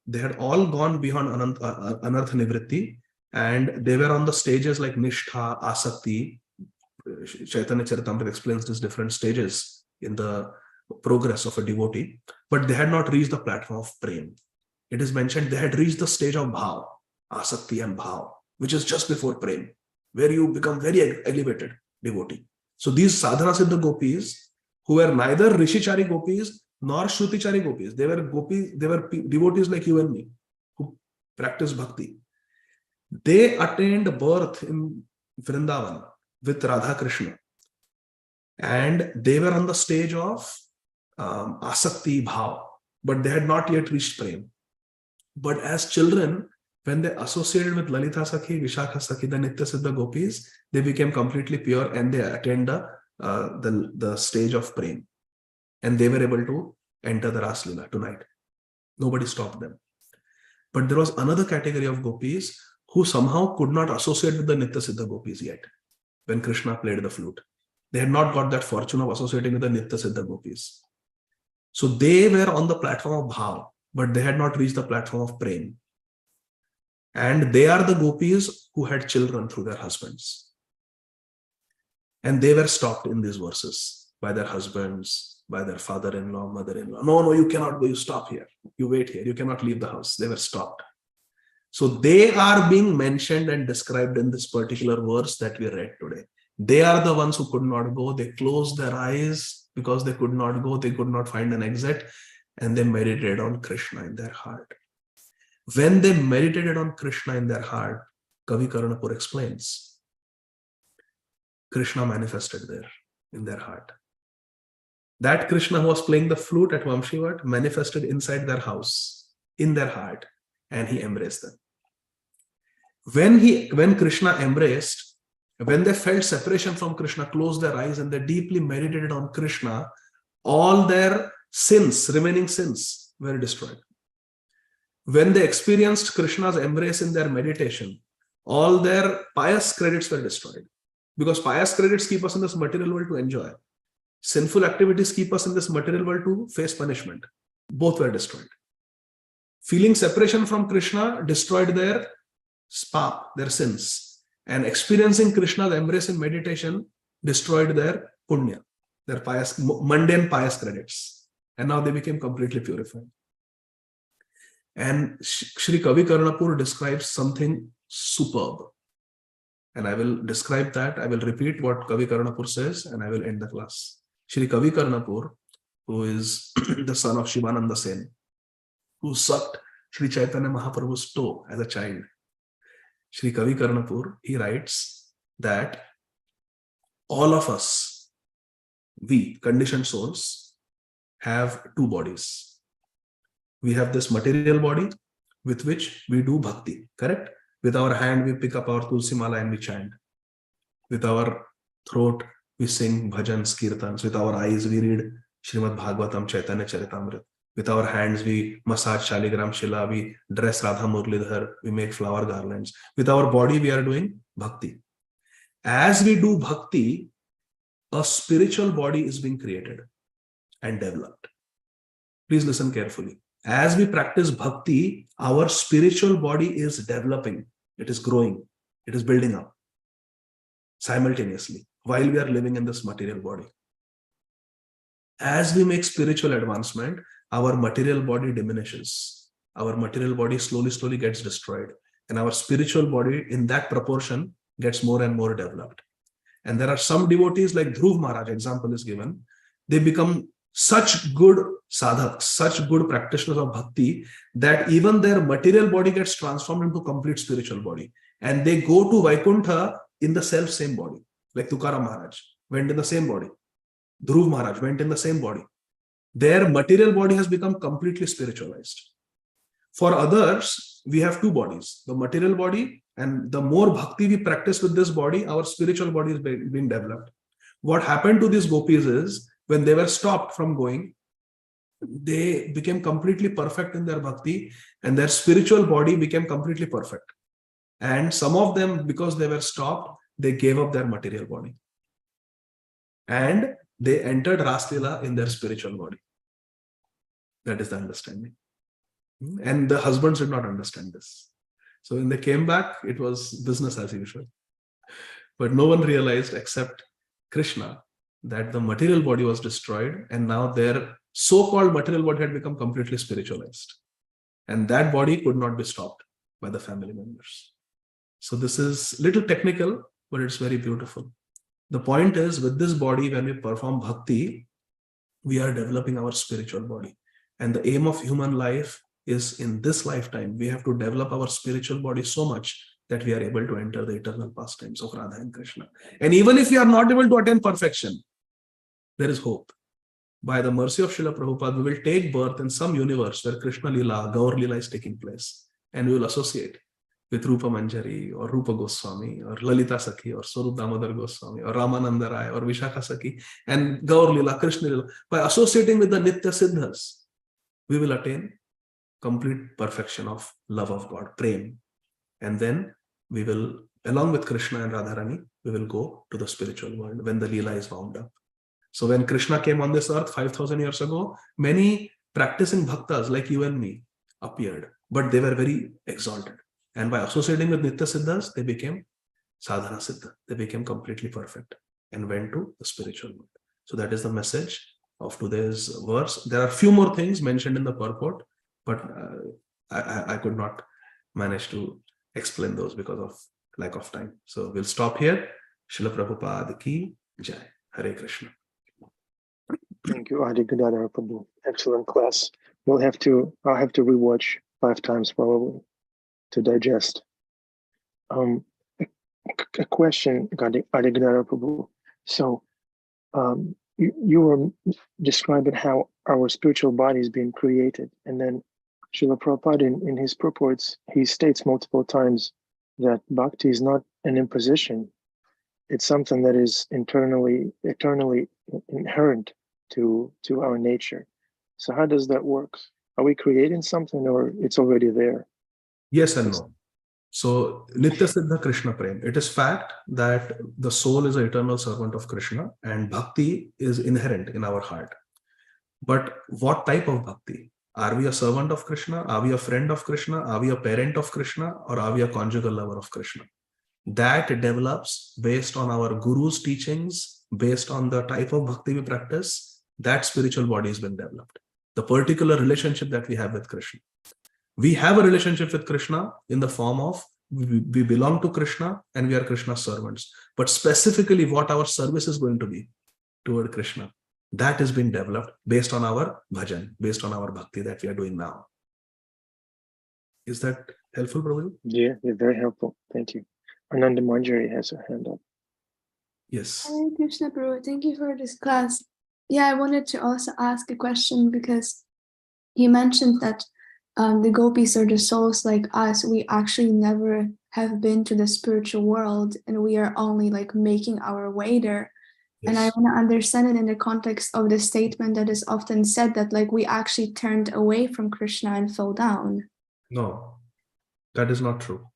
They had all gone beyond Anartha Nivritti, and they were on the stages like Nishtha, Asakti. Chaitanya Charitamrita explains these different stages in the progress of a devotee, but they had not reached the platform of Prem. It is mentioned they had reached the stage of Bhav, Asakti and Bhav, which is just before Prem, where you become very elevated devotee. So these Sadhana Siddha gopis, who were neither Rishichari gopis nor Shrutichari gopis, they were devotees like you and me, who practice bhakti. They attained birth in Vrindavan with Radha Krishna. And they were on the stage of Asakti Bhav, but they had not yet reached Prem. But as children, when they associated with Lalita Sakhi, Vishakha Sakhi, the Nitya Siddha gopis, they became completely pure and they attained the stage of Prem. And they were able to enter the Ras Leela tonight. Nobody stopped them. But there was another category of gopis who somehow could not associate with the Nitya Siddha gopis yet when Krishna played the flute. They had not got that fortune of associating with the Nitya Siddha gopis. So they were on the platform of Bhav, but they had not reached the platform of Prem. And they are the gopis who had children through their husbands. And they were stopped in these verses by their husbands, by their father-in-law, mother-in-law. No, you cannot go, you stop here. You wait here, you cannot leave the house. They were stopped. So they are being mentioned and described in this particular verse that we read today. They are the ones who could not go. They closed their eyes because they could not go. They could not find an exit. And they meditated on Krishna in their heart. When they meditated on Krishna in their heart, Kavi Karnapur explains, Krishna manifested there in their heart. That Krishna who was playing the flute at Vamshivat manifested inside their house, in their heart, and he embraced them. When Krishna embraced, when they felt separation from Krishna, closed their eyes and they deeply meditated on Krishna, all their sins, remaining sins, were destroyed. When they experienced Krishna's embrace in their meditation, all their pious credits were destroyed. Because pious credits keep us in this material world to enjoy. Sinful activities keep us in this material world to face punishment. Both were destroyed. Feeling separation from Krishna destroyed their pap, their sins. And experiencing Krishna's embrace in meditation destroyed their punya. their pious, mundane pious credits. And now they became completely purified. And Sri Kavi Karnapur describes something superb. And I will describe that. I will repeat what Kavi Karnapur says and I will end the class. Sri Kavi Karnapur, who is the son of Shivananda Sen, who sucked Sri Chaitanya Mahaprabhu's toe as a child. Sri Kavi Karnapur, he writes that all of us, we conditioned souls, have two bodies. We have this material body with which we do bhakti, correct? With our hand, we pick up our Tulsi Mala and we chant. With our throat, we sing bhajans, kirtans. With our eyes, we read Srimad Bhagavatam, Chaitanya Charitamrita. With our hands, we massage Shaligram Shila, we dress Radha Murlidhar, we make flower garlands. With our body, we are doing bhakti. As we do bhakti, a spiritual body is being created and developed. Please listen carefully. As we practice bhakti, our spiritual body is developing. It is growing. It is building up simultaneously while we are living in this material body. As we make spiritual advancement, our material body diminishes. Our material body slowly gets destroyed. And our spiritual body in that proportion gets more and more developed. And there are some devotees like Dhruv Maharaj, example is given. They become such good sadhaks, such good practitioners of bhakti that even their material body gets transformed into complete spiritual body. And they go to Vaikuntha in the same body. Like Tukaram Maharaj went in the same body. Dhruv Maharaj went in the same body. Their material body has become completely spiritualized. For others, we have two bodies, the material body, and the more bhakti we practice with this body, our spiritual body is being developed. What happened to these gopis is, when they were stopped from going, they became completely perfect in their bhakti and their spiritual body became completely perfect. And some of them, because they were stopped, they gave up their material body. And they entered Raslila in their spiritual body. That is the understanding. And the husbands did not understand this. So when they came back, it was business as usual. But no one realized except Krishna that the material body was destroyed and now their so-called material body had become completely spiritualized. And that body could not be stopped by the family members. So this is little technical, but it's very beautiful. The point is, with this body, when we perform bhakti, we are developing our spiritual body. And the aim of human life is, in this lifetime, we have to develop our spiritual body so much that we are able to enter the eternal pastimes of Radha and Krishna. And even if we are not able to attain perfection, there is hope. By the mercy of Srila Prabhupada, we will take birth in some universe where Krishna Lila, Gaur Lila is taking place. And we will associate with Rupa Manjari or Rupa Goswami or Lalita Sakhi or Swarup Damodar Goswami or Ramananda Rai or Vishakha Sakhi and Gaur Lila, Krishna Lila. By associating with the Nitya Siddhas, we will attain complete perfection of love of God, prem. And then we will, along with Krishna and Radharani, we will go to the spiritual world when the Leela is wound up. So when Krishna came on this earth 5,000 years ago, many practicing bhaktas like you and me appeared, but they were very exalted. And by associating with Nitya Siddhas, they became Sadhana Siddha. They became completely perfect and went to the spiritual world. So that is the message of today's verse. There are few more things mentioned in the purport, but I could not manage to explain those because of lack of time. So we'll stop here. Srila Prabhupada ki jai. Hare Krishna. Thank you, Adi Gadadhar Prabhu. Excellent class. I'll have to rewatch 5 times probably to digest. A question, Adi Gadadhar Prabhu. So you were describing how our spiritual body is being created, and then Srila Prabhupada in his purports, he states multiple times that bhakti is not an imposition. It's something that is eternally inherent to our nature. So how does that work? Are we creating something or it's already there? Yes and no. So Nitya Siddha Krishna Prem. It is fact that the soul is an eternal servant of Krishna and bhakti is inherent in our heart. But what type of bhakti? Are we a servant of Krishna? Are we a friend of Krishna? Are we a parent of Krishna? Or are we a conjugal lover of Krishna? That develops based on our guru's teachings based on the type of bhakti we practice, that spiritual body has been developed. The particular relationship that we have with Krishna. We have a relationship with Krishna in the form of we belong to Krishna and we are Krishna's servants. But specifically what our service is going to be toward Krishna, that has been developed based on our bhajan, based on our bhakti that we are doing now. Is that helpful, Prabhu? Yeah, very helpful. Thank you. Ananda Manjari has her hand up. Yes. Hare Krishna, Prabhu. Thank you for this class. Yeah, I wanted to also ask a question because you mentioned that the gopis are the souls like us. We actually never have been to the spiritual world, and we are only like making our way there. Yes. And I want to understand it in the context of the statement that is often said that like we actually turned away from Krishna and fell down. No, that is not true.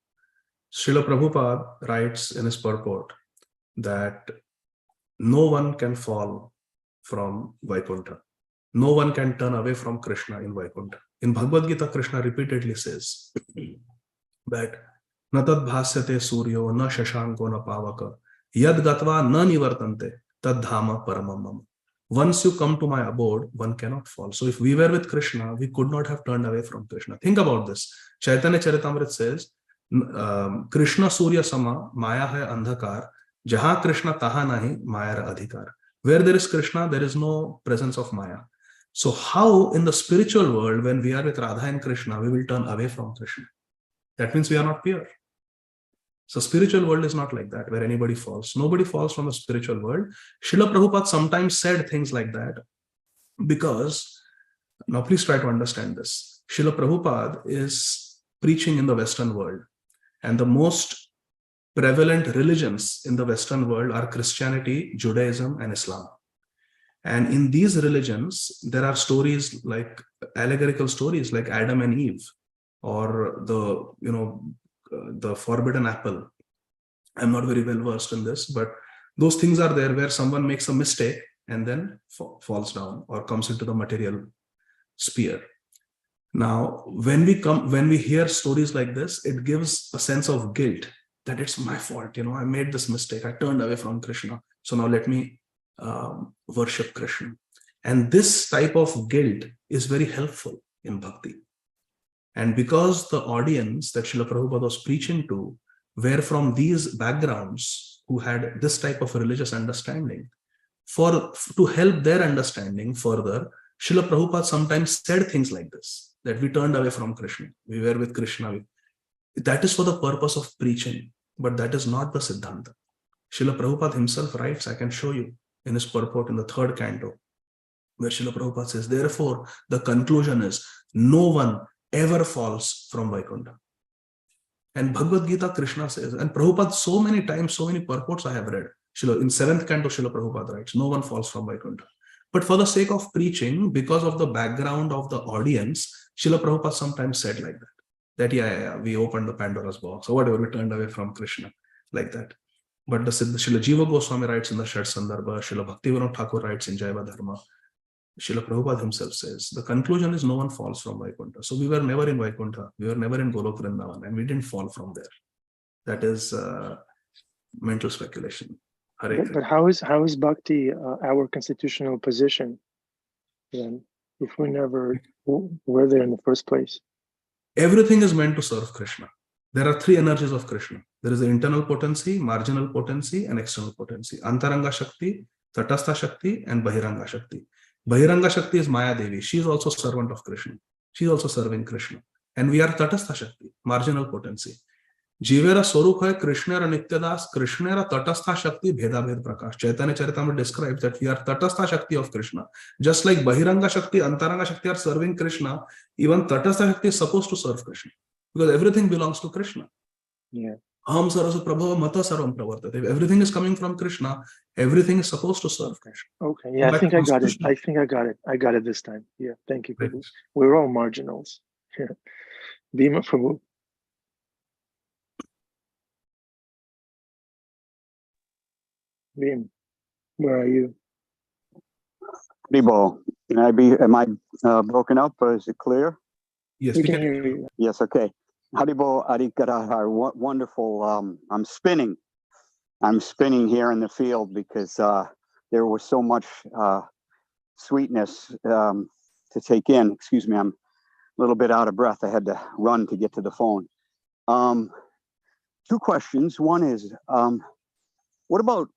Srila Prabhupada writes in his purport that no one can fall from Vaikuntha. No one can turn away from Krishna in Vaikuntha. In Bhagavad Gita, Krishna repeatedly says that na tad bhasyate suryo na shashanko na pavaka yad gatva na nivartante tad dhama paramam mama. Once you come to my abode, one cannot fall. So if we were with Krishna, we could not have turned away from Krishna. Think about this. Chaitanya Charitamrita says, Krishna Surya Sama, Maya hai andhakar, jahan Krishna taha nahi, Maya ra adhikar. Where there is Krishna, there is no presence of Maya. So how in the spiritual world, when we are with Radha and Krishna, we will turn away from Krishna? That means we are not pure. So spiritual world is not like that, where anybody falls. Nobody falls from the spiritual world. Srila Prabhupada sometimes said things like that because, now please try to understand this. Srila Prabhupada is preaching in the Western world, and the most prevalent religions in the Western world are Christianity, Judaism, and Islam. And in these religions, there are stories like allegorical stories like Adam and Eve, or the forbidden apple. I'm not very well versed in this, but those things are there where someone makes a mistake and then falls down or comes into the material sphere. Now, when we hear stories like this, it gives a sense of guilt that it's my fault. I made this mistake. I turned away from Krishna. So now let me worship Krishna. And this type of guilt is very helpful in bhakti. And because the audience that Srila Prabhupada was preaching to were from these backgrounds who had this type of religious understanding, to help their understanding further, Srila Prabhupada sometimes said things like this, that we turned away from Krishna, we were with Krishna. That is for the purpose of preaching, but that is not the Siddhanta. Srila Prabhupada himself writes, I can show you in his purport in the 3rd canto, where Srila Prabhupada says, therefore, the conclusion is, no one ever falls from Vaikuntha. And Bhagavad Gita, Krishna says, and Prabhupada so many times, so many purports I have read, in 7th canto, Srila Prabhupada writes, no one falls from Vaikuntha. But for the sake of preaching, because of the background of the audience, Srila Prabhupada sometimes said like that, we opened the Pandora's box, or whatever, we turned away from Krishna, like that. But the Srila Jiva Goswami writes in the Shad Sandarbha, Srila Bhaktivinoda Thakur writes in Jaiva Dharma, Srila Prabhupada himself says, the conclusion is no one falls from Vaikuntha. So we were never in Vaikuntha, we were never in Golok Vrindavan, and we didn't fall from there. That is mental speculation. But how is bhakti our constitutional position then, if we never were there in the first place? Everything is meant to serve Krishna. There are 3 energies of Krishna. There is the internal potency, marginal potency, and external potency. Antaranga Shakti, Tatastha Shakti, and Bahiranga Shakti. Bahiranga Shakti is Maya Devi. She is also servant of Krishna. She is also serving Krishna. And we are Tatastha Shakti, marginal potency. Jivera Swarup hai Krishnera Nityadas, Krishnera Tatastha Shakti, Bheda Bhed Prakash. Chaitanya Charitamrita describes that we are Tatastha Shakti of Krishna. Just like Bahiranga Shakti, Antaranga Shakti are serving Krishna, even Tatastha Shakti is supposed to serve Krishna. Because everything belongs to Krishna. Yeah. Aham sarasa prabhava mata sarvam pravartate. If everything is coming from Krishna, everything is supposed to serve Krishna. Okay, yeah, I think I got it. I got it this time. Yeah, thank you, Prabhu. We're all marginals. Yeah. Bhima Prabhu. Bhim, where are you? Haribo, am I broken up or is it clear? Yes, we can hear you. Yes, okay. Haribo, Gadadhar, wonderful. I'm spinning here in the field because there was so much sweetness to take in. Excuse me, I'm a little bit out of breath. I had to run to get to the phone. Two questions. One is, what about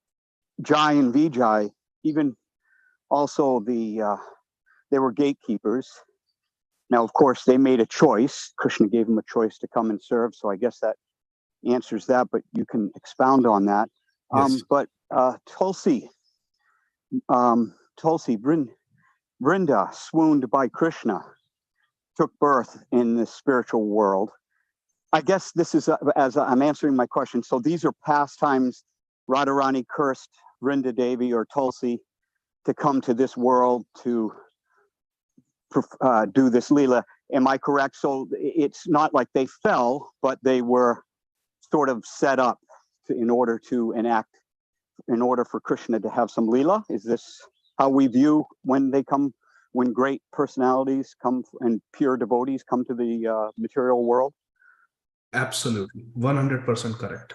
Jai and Vijay? Even also they were gatekeepers. Now, of course, they made a choice. Krishna gave them a choice to come and serve. So I guess that answers that, but you can expound on that. Yes. But Tulsi, Vrinda, swooned by Krishna, took birth in the spiritual world. I guess this is, as I'm answering my question, so these are pastimes Radharani cursed Vrinda Devi or Tulsi to come to this world to do this Leela. Am I correct? So it's not like they fell, but they were sort of set up in order to enact, in order for Krishna to have some Leela? Is this how we view when they come, when great personalities come and pure devotees come to the material world? Absolutely, 100% correct.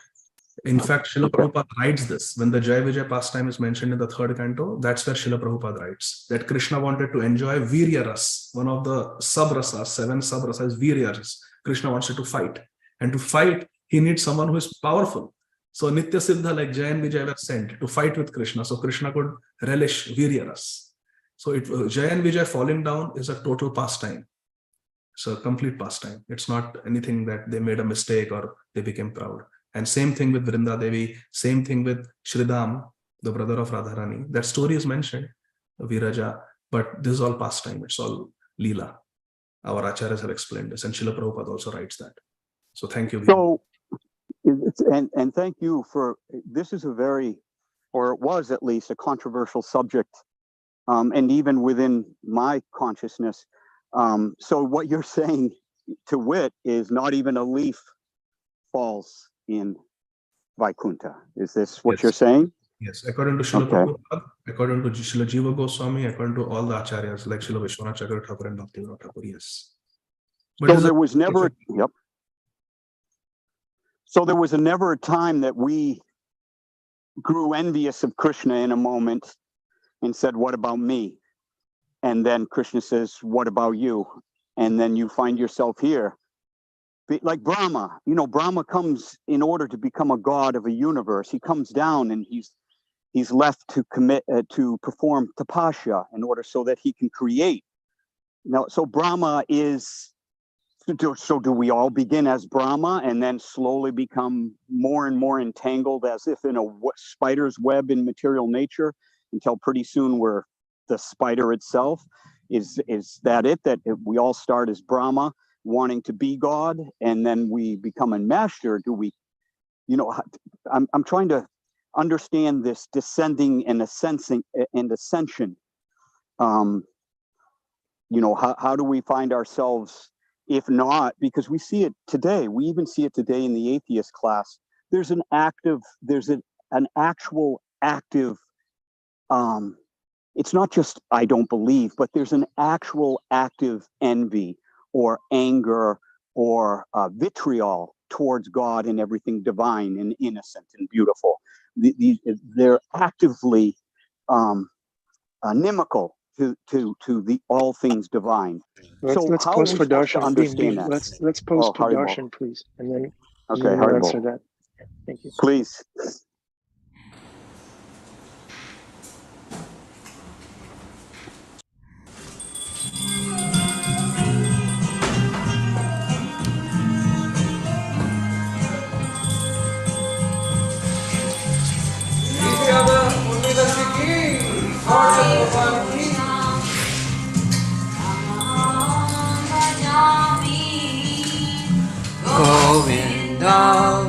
In fact, Srila Prabhupada writes this. When the Jai Vijay pastime is mentioned in the 3rd canto, that's where Srila Prabhupada writes that Krishna wanted to enjoy Virya Ras. One of the sub-rasas, 7 sub-rasas, Virya Ras. Krishna wants to fight. And to fight, he needs someone who is powerful. So Nitya Siddha like Jai and Vijay were sent to fight with Krishna. So Krishna could relish Virya Ras. So Jai and Vijay falling down is a total pastime. So a complete pastime. It's not anything that they made a mistake or they became proud. And same thing with Vrinda Devi, same thing with Shridham, the brother of Radharani. That story is mentioned, Viraja, but this is all pastime. It's all Leela. Our acharyas have explained this, and Srila Prabhupada also writes that. So thank you. So, and thank you for, this is a very, or it was at least a controversial subject, and even within my consciousness. So what you're saying, to wit, is not even a leaf falls in Vaikuntha. Is this what you're saying? Yes, according to Srila Prabhupada, according to Srila Jiva Goswami, according to all the acharyas like Srila Vishwanath Chakravarti Thakur and Bhaktivinoda Thakur, yes. But So there was never, yep. So there was never a time that we grew envious of Krishna in a moment and said, what about me? And then Krishna says, what about you? And then you find yourself here. Like Brahma, you know, Brahma comes in order to become a god of a universe. He comes down and he's left to commit to perform tapasya in order so that he can create. Now, so Brahma is, so do we all begin as Brahma and then slowly become more and more entangled as if in a spider's web in material nature until pretty soon we're the spider itself? Is that it, that we all start as Brahma, wanting to be God, and then we become a master? Do we, you know, I'm trying to understand this descending and ascension. You know, how do we find ourselves, if not, because we see it today, we even see it today in the atheist class, there's an actual active, it's not just I don't believe, but there's an actual active envy or anger or vitriol towards God and everything divine and innocent and beautiful. They're actively inimical to the all things divine. Let's how pause are we for supposed to darshan. understand that? Let's pause for Haribol. darshan, please, and then Okay, we'll Haribol. answer that. Thank you. Please. Govindam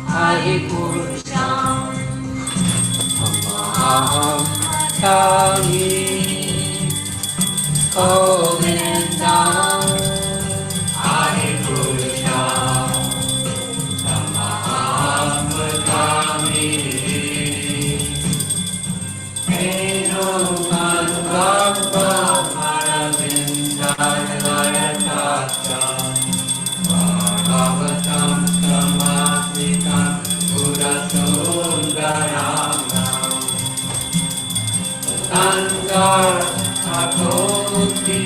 Hari Purusham Amaham Tami Govindam Hari Purusham Amaham Tami Eno Manubhava Maravindayatata Bhagavatam Samasvikam Buddha Sundaram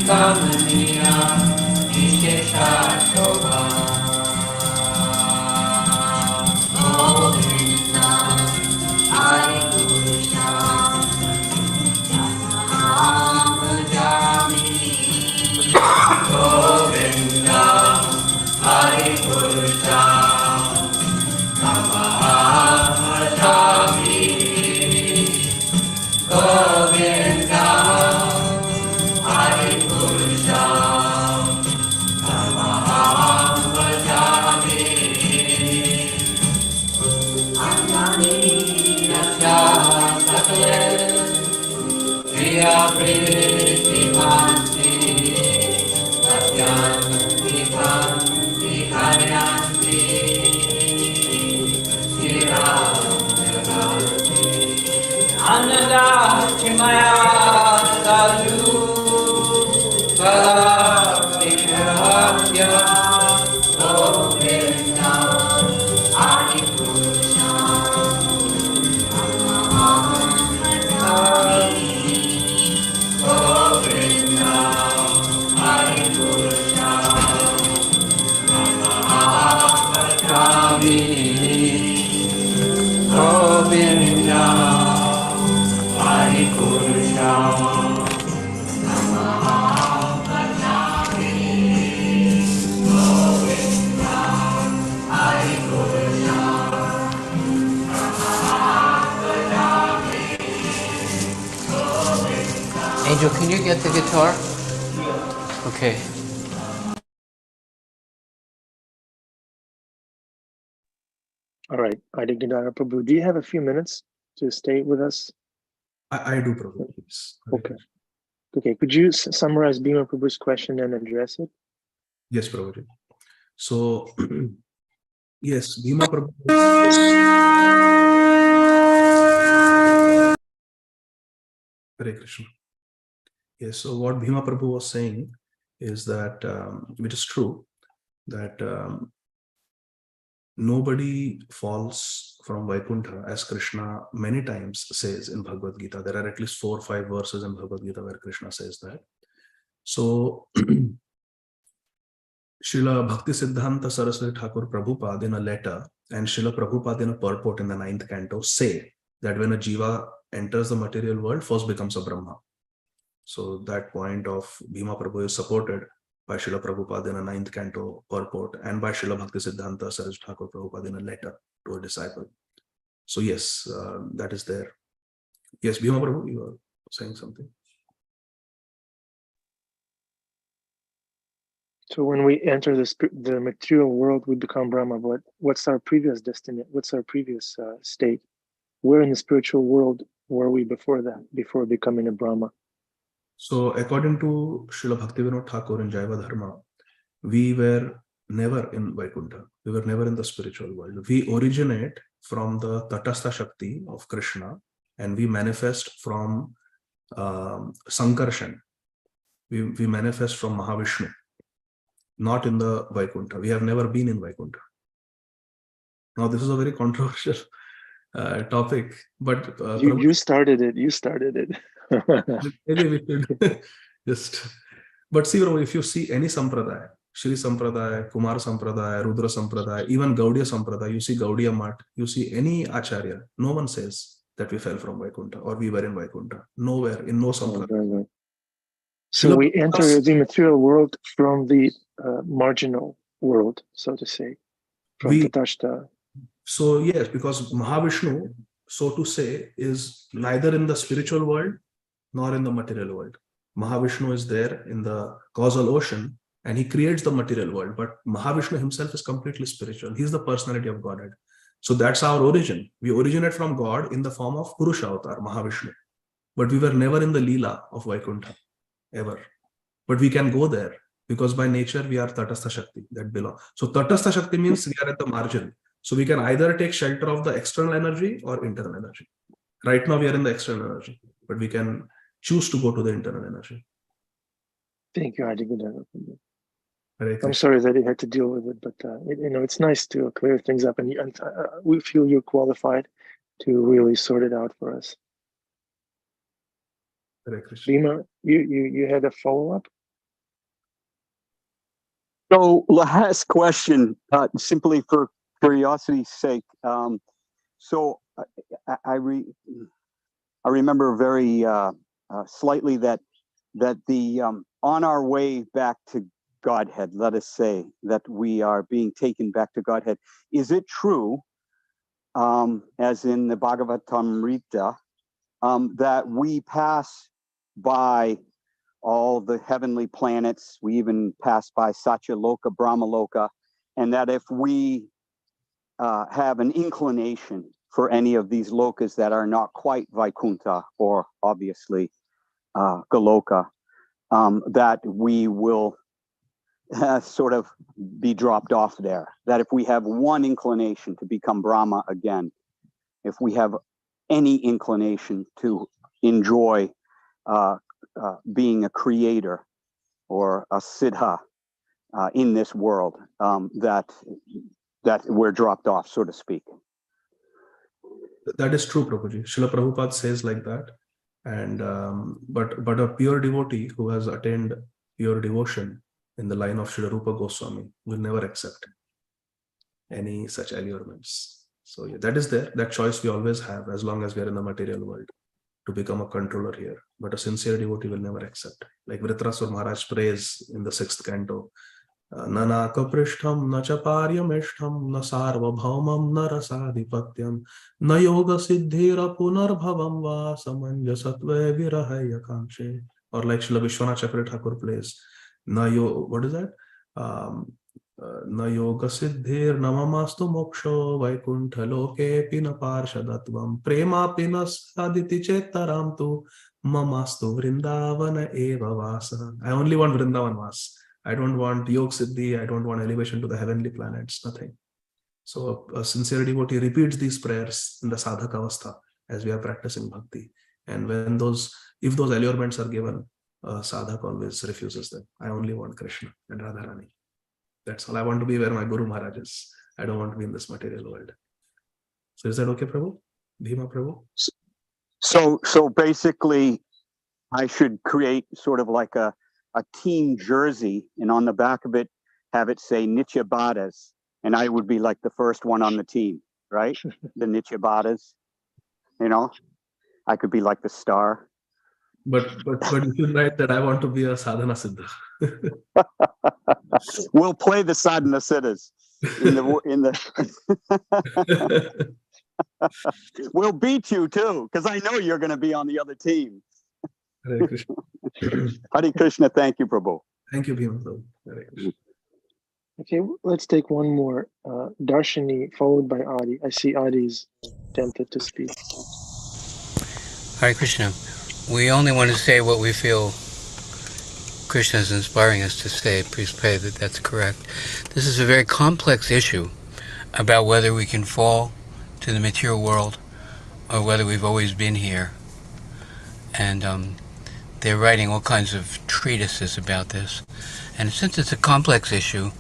kamaniya vishesha shobha. Govinda Hari Krishna Namah Bhajami. Govinda Hari Krishna Namah Bhajami. Govinda Hari Krishna Namah Bhajami. Anjani Yasya Sakale Priya Priti Manti Satyanti Kanti Karyanti Sirajanati Ananda Chimaya Sadhu Bhakti Bhavya Govinda Hari Krishna Govinda Hari Krishna Namah Govinda Hari Krishna Angel, can you get the guitar? Okay. All right, Adi Gadadhar Prabhu, do you have a few minutes to stay with us? I do, Prabhu, please. Okay. Okay, could you summarize Bhima Prabhu's question and address it? Yes, Prabhuji. So, yes, Bhima Prabhu. Hare Krishna. Yes, so what Bhima Prabhu was saying is that, it is true that nobody falls from Vaikuntha, as Krishna many times says in Bhagavad Gita. There are at least 4 or 5 verses in Bhagavad Gita where Krishna says that. So, Srila Bhakti Siddhanta Saraswati Thakur Prabhupada in a letter and Srila Prabhupada in a purport in the 9th canto say that when a jiva enters the material world, first becomes a Brahma. So that point of Bhima Prabhu is supported by Srila Prabhupada in a 9th canto purport and by Srila Bhakti Siddhanta Saraswati Thakur Prabhupada in a letter to a disciple. So yes, that is there. Yes, Bhima Prabhu, you are saying something. So when we enter the material world, we become Brahma. But what's our previous destiny? What's our previous state? Where in the spiritual world were we before that, before becoming a Brahma? So according to Srila Bhaktivinoda Thakur in Jaiva Dharma, we were never in Vaikuntha. We were never in the spiritual world. We originate from the Tatastha Shakti of Krishna and we manifest from Sankarshan. We manifest from Mahavishnu, not in the Vaikuntha. We have never been in Vaikuntha. Now, this is a very controversial topic, but you started it. You started it. maybe we should just. But see, if you see any sampradaya, Shri Sampradaya, Kumar Sampradaya, Rudra Sampradaya, even Gaudiya Sampradaya, you see Gaudiya Mat, you see any Acharya, no one says that we fell from Vaikuntha or we were in Vaikuntha. Nowhere, in no Sampradaya. So we enter the material world from the marginal world, so to say, from Tatashta. So yes, because Mahavishnu, so to say, is neither in the spiritual world nor in the material world. Mahavishnu is there in the causal ocean and he creates the material world, but Mahavishnu himself is completely spiritual. He's the personality of Godhead. So that's our origin. We originate from God in the form of Purusha Avatar, Mahavishnu. But we were never in the Leela of Vaikuntha, ever. But we can go there because by nature we are Tatastha Shakti, that belong. So Tatastha Shakti means we are at the margin. So we can either take shelter of the external energy or internal energy. Right now we are in the external energy, but we can choose to go to the internal energy. Thank you, Adi Gadadhar. I'm sorry that you had to deal with it, but it's nice to clear things up, and we feel you're qualified to really sort it out for us. Bhima, you had a follow-up? So last question, simply for curiosity's sake. So I remember very slightly that the on our way back to Godhead, let us say that we are being taken back to Godhead. Is it true, as in the Bhagavatam Rita, that we pass by all the heavenly planets, we even pass by Satyaloka, Brahmaloka, and that if we have an inclination for any of these lokas that are not quite Vaikuntha or obviously Goloka, that we will sort of be dropped off there. That if we have one inclination to become Brahma again, if we have any inclination to enjoy being a creator or a siddha in this world, that we're dropped off, so to speak. That is true, Prabhuji. Srila Prabhupada says like that. And but a pure devotee who has attained pure devotion in the line of Srila Rupa Goswami will never accept any such allurements. So yeah, that is there. That choice we always have as long as we are in the material world to become a controller here. But a sincere devotee will never accept. Like Vritrasur Maharaj prays in the 6th canto, Nanaka prishtham, na cha paryamishtham, na sarvabhaumam, na rasadhipatyam, na yoga siddhira punarbhavam va samanjasatve virahaya kakshe. Or like Srila Vishwanath Chakravarti Thakur plays, what is that? Na yoga siddhir namamastu moksho vaikuntha loke pina parshadatvam prema pinas aditi chetaram tu mamastu vrindavana eva vasa. I only want Vrindavan vas. I don't want Yog Siddhi, I don't want elevation to the heavenly planets, nothing. So a sincere devotee repeats these prayers in the sadhaka avastha as we are practicing bhakti. And if those allurements are given, sadhak always refuses them. I only want Krishna and Radharani. That's all. I want to be where my Guru Maharaj is. I don't want to be in this material world. So is that okay, Prabhu? Bhima Prabhu? So basically, I should create sort of like a team jersey, and on the back of it, have it say Nitya Badas, and I would be like the first one on the team, right? The Nitya Badas, I could be like the star. But you should write that I want to be a sadhana siddha. We'll play the sadhana siddhas in the We'll beat you too, because I know you're going to be on the other team. Hare Krishna. Hare Krishna. Thank you, Prabhu. Thank you, Bhima Prabhu. Hare Krishna. Okay, let's take one more. Darshini, followed by Adi. I see Adi's tempted to speak. Hare Krishna. We only want to say what we feel Krishna is inspiring us to say. Please pray that that's correct. This is a very complex issue about whether we can fall to the material world or whether we've always been here. And they're writing all kinds of treatises about this. And since it's a complex issue,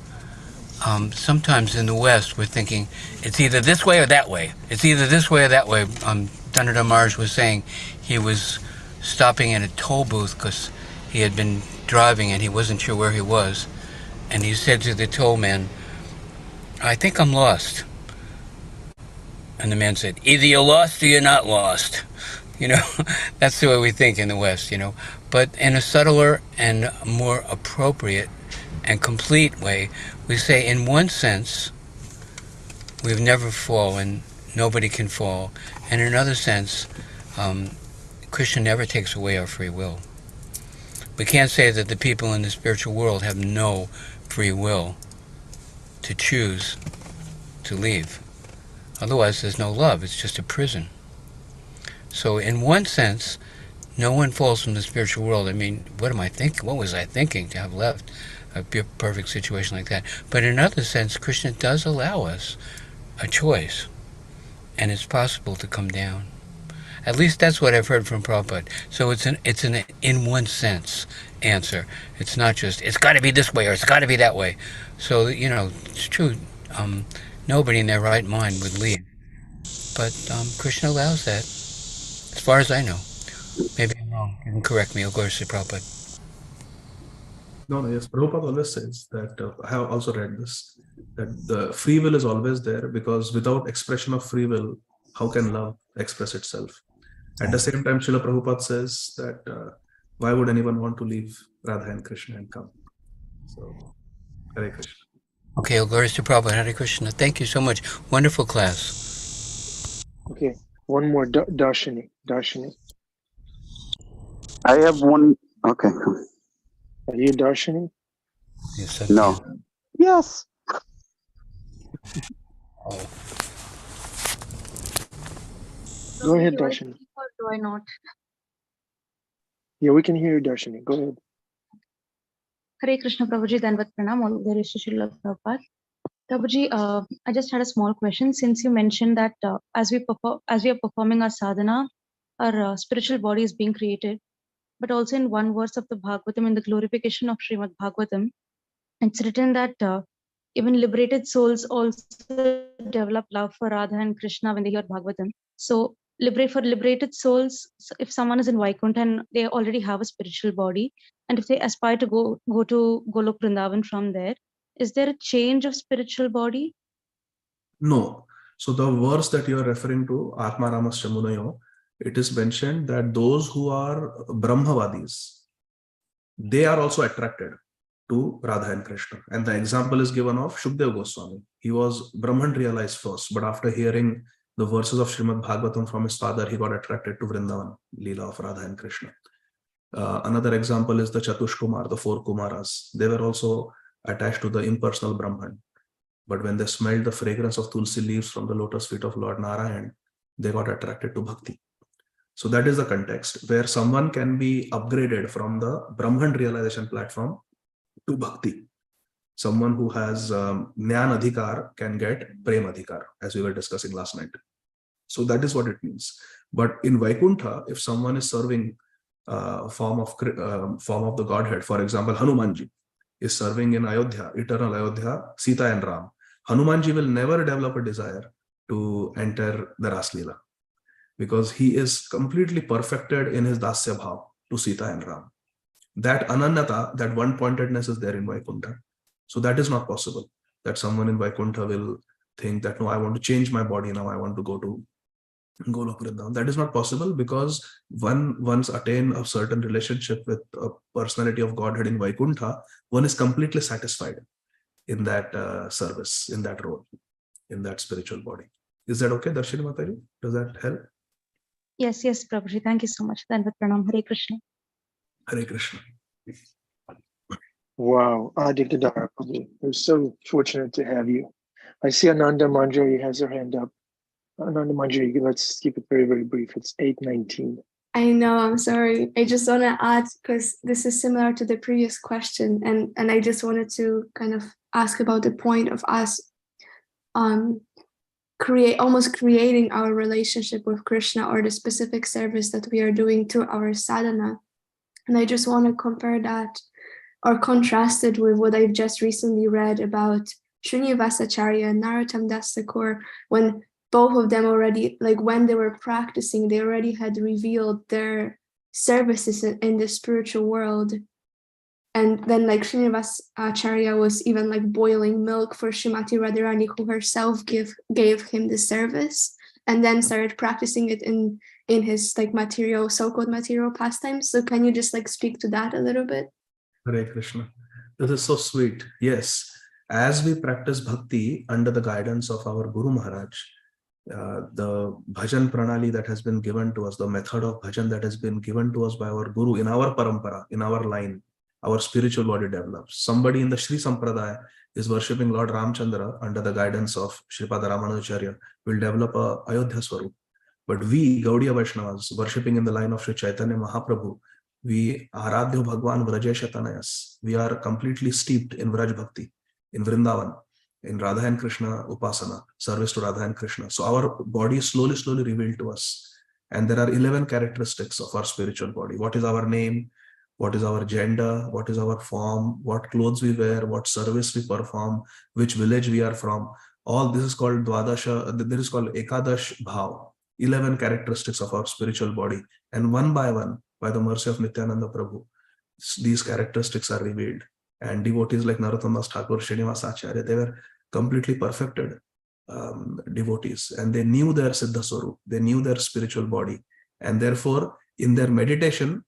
sometimes in the West we're thinking it's either this way or that way. It's either this way or that way. Gadadhar Maharaj was saying he was stopping in a toll booth because he had been driving and he wasn't sure where he was. And he said to the toll man, I think I'm lost. And the man said, either you're lost or you're not lost. That's the way we think in the West, But in a subtler and more appropriate and complete way, we say, in one sense, we've never fallen, nobody can fall. And in another sense, Krishna never takes away our free will. We can't say that the people in the spiritual world have no free will to choose to leave. Otherwise, there's no love. It's just a prison. So in one sense, no one falls from the spiritual world. I mean, what am I thinking? What was I thinking to have left a perfect situation like that? But in another sense, Krishna does allow us a choice, and it's possible to come down. At least that's what I've heard from Prabhupada. So it's an in one sense answer. It's not just it's got to be this way or it's got to be that way. So it's true. Nobody in their right mind would leave, but Krishna allows that. As far as I know. Maybe I'm wrong. You can correct me. Of course, Prabhupada. No, yes, Prabhupada always says that, I have also read this, that the free will is always there, because without expression of free will, how can love express itself? At the same time, Srila Prabhupada says that why would anyone want to leave Radha and Krishna and come? So, Hare Krishna. Okay, well, glories to Prabhupada. Hare Krishna. Thank you so much. Wonderful class. Okay, one more, Darshini. I have one. Okay. Are you Darshini? Yes, No. Yes. Oh. Go ahead, Do I Darshini. speak or do I not? Yeah, we can hear you, Darshini. Go ahead. Hare Krishna Prabhuji, Danvat Pranam, all glories to Srila Prabhupada. Prabhuji, I just had a small question. Since you mentioned that as we are performing our sadhana, our spiritual body is being created, but also in one verse of the Bhagavatam, in the glorification of Srimad Bhagavatam, it's written that even liberated souls also develop love for Radha and Krishna when they hear Bhagavatam. So, for liberated souls, if someone is in Vaikuntha and they already have a spiritual body, and if they aspire to go to Golok Vrindavan from there, is there a change of spiritual body? No. So the verse that you are referring to, Atma Ramasya Munayo, it is mentioned that those who are Brahmavadis, they are also attracted to Radha and Krishna. And the example is given of Shukdev Goswami. He was Brahman realized first, but after hearing the verses of Srimad Bhagavatam from his father, he got attracted to Vrindavan, Leela of Radha and Krishna. Another example is the Chatush Kumar, the four Kumaras. They were also attached to the impersonal Brahman. But when they smelled the fragrance of tulsi leaves from the lotus feet of Lord Narayan, they got attracted to bhakti. So that is the context where someone can be upgraded from the Brahman realization platform to bhakti. Someone who has Jnana Adhikar can get Prem Adhikar, as we were discussing last night. So that is what it means. But in Vaikuntha, if someone is serving form of the Godhead, for example, Hanumanji is serving in Ayodhya, eternal Ayodhya, Sita and Ram. Hanumanji will never develop a desire to enter the Ras Leela, because he is completely perfected in his Dasya Bhav to Sita and Ram. That Ananyata, that one-pointedness is there in Vaikuntha. So that is not possible, that someone in Vaikuntha will think that, no, I want to change my body now, I want to go to Golok Vrindavan. That is not possible, because once attain a certain relationship with a personality of Godhead in Vaikuntha, one is completely satisfied in that service, in that role, in that spiritual body. Is that okay, Darshini Mataji? Does that help? Yes, Prabhuji. Thank you so much. Danvat Pranam. Hare Krishna. Hare Krishna. Wow, Adi Gadadhar, we're so fortunate to have you. I see Ananda Manjari has her hand up. Ananda Manjari, let's keep it very, very brief. It's 8:19. I know, I'm sorry. I just want to add, because this is similar to the previous question, and I just wanted to kind of ask about the point of us creating our relationship with Krishna, or the specific service that we are doing through our sadhana. And I just want to compare that or contrast it with what I've just recently read about Srinivasacharya and Narottam Das Thakur, when both of them already, like when they were practicing, they already had revealed their services in the spiritual world. And then like Srinivasacharya was even like boiling milk for Srimati Radharani, who herself gave him the service, and then started practicing it in his like so-called material pastimes. So can you just like speak to that a little bit? Hare Krishna. This is so sweet. Yes, as we practice bhakti under the guidance of our Guru Maharaj, the bhajan pranali that has been given to us, the method of bhajan that has been given to us by our Guru in our parampara, in our line, our spiritual body develops. Somebody in the Sri Sampradaya is worshipping Lord Ramchandra under the guidance of Sripada Ramanujacharya, will develop a Ayodhya Swarup. But we, Gaudiya Vaishnavas, worshipping in the line of Sri Chaitanya Mahaprabhu, we Aradhya Bhagwan Vrajesha Tanayas, we are completely steeped in Vraj Bhakti, in Vrindavan, in Radha and Krishna Upasana, service to Radha and Krishna. So our body is slowly revealed to us. And there are 11 characteristics of our spiritual body. What is our name? What is our gender? What is our form? What clothes we wear? What service we perform? Which village we are from? All this is called Dwadasha, this is called Ekadash Bhav, 11 characteristics of our spiritual body. And one by one, by the mercy of Nityananda Prabhu, these characteristics are revealed. And devotees like Narottam Das Thakur, Srinivas Acharya, they were completely perfected devotees, and they knew their Siddha Swarup, they knew their spiritual body, and therefore in their meditation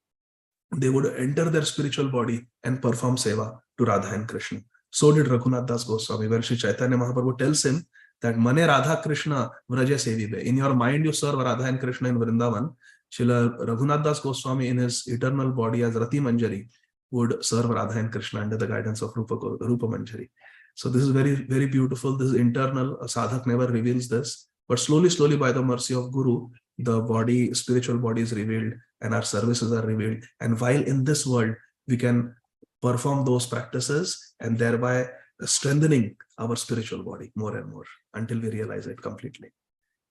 they would enter their spiritual body and perform seva to Radha and Krishna. So did Raghunath Das Goswami, where Sri Chaitanya Mahaprabhu tells him that Mane Radha Krishna Vraja Sevibe. In your mind you serve Radha and Krishna in Vrindavan. Srila Raghunath Das Goswami in his eternal body as Rati Manjari would serve Radha and Krishna under the guidance of Rupa Manjari. So this is very, very beautiful. This is internal. A sadhak never reveals this, but slowly, by the mercy of Guru, the body, spiritual body is revealed and our services are revealed. And while in this world, we can perform those practices and thereby strengthening our spiritual body more and more until we realize it completely.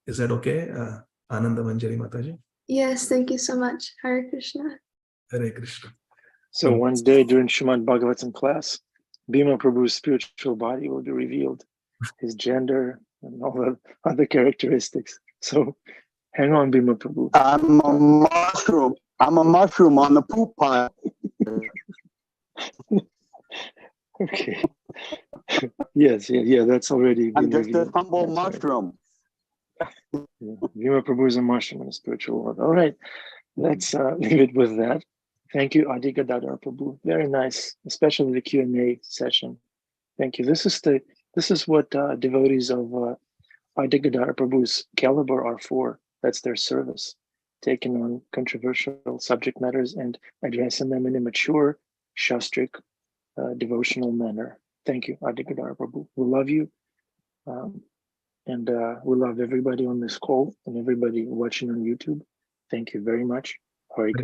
Is that okay, Ananda Manjari Mataji? Yes, thank you so much. Hare Krishna. Hare Krishna. So one day during Srimad Bhagavatam class, Bhima Prabhu's spiritual body will be revealed, his gender and all the other characteristics. So hang on, Bhima Prabhu. I'm a mushroom. I'm a mushroom on the poop pile. Okay. Yes, yeah, that's already been I'm just a revealed. humble That's right. mushroom. Yeah. Bhima Prabhu is a mushroom in the spiritual world. All right, let's leave it with that. Thank you, Adi Gadadhar Prabhu. Very nice, especially the Q&A session. Thank you. This is what devotees of Adi Gadadhar Prabhu's caliber are for. That's their service, taking on controversial subject matters and addressing them in a mature, shastric, devotional manner. Thank you, Adi Gadadhar Prabhu. We love you. And we love everybody on this call and everybody watching on YouTube. Thank you very much. Hare Krishna.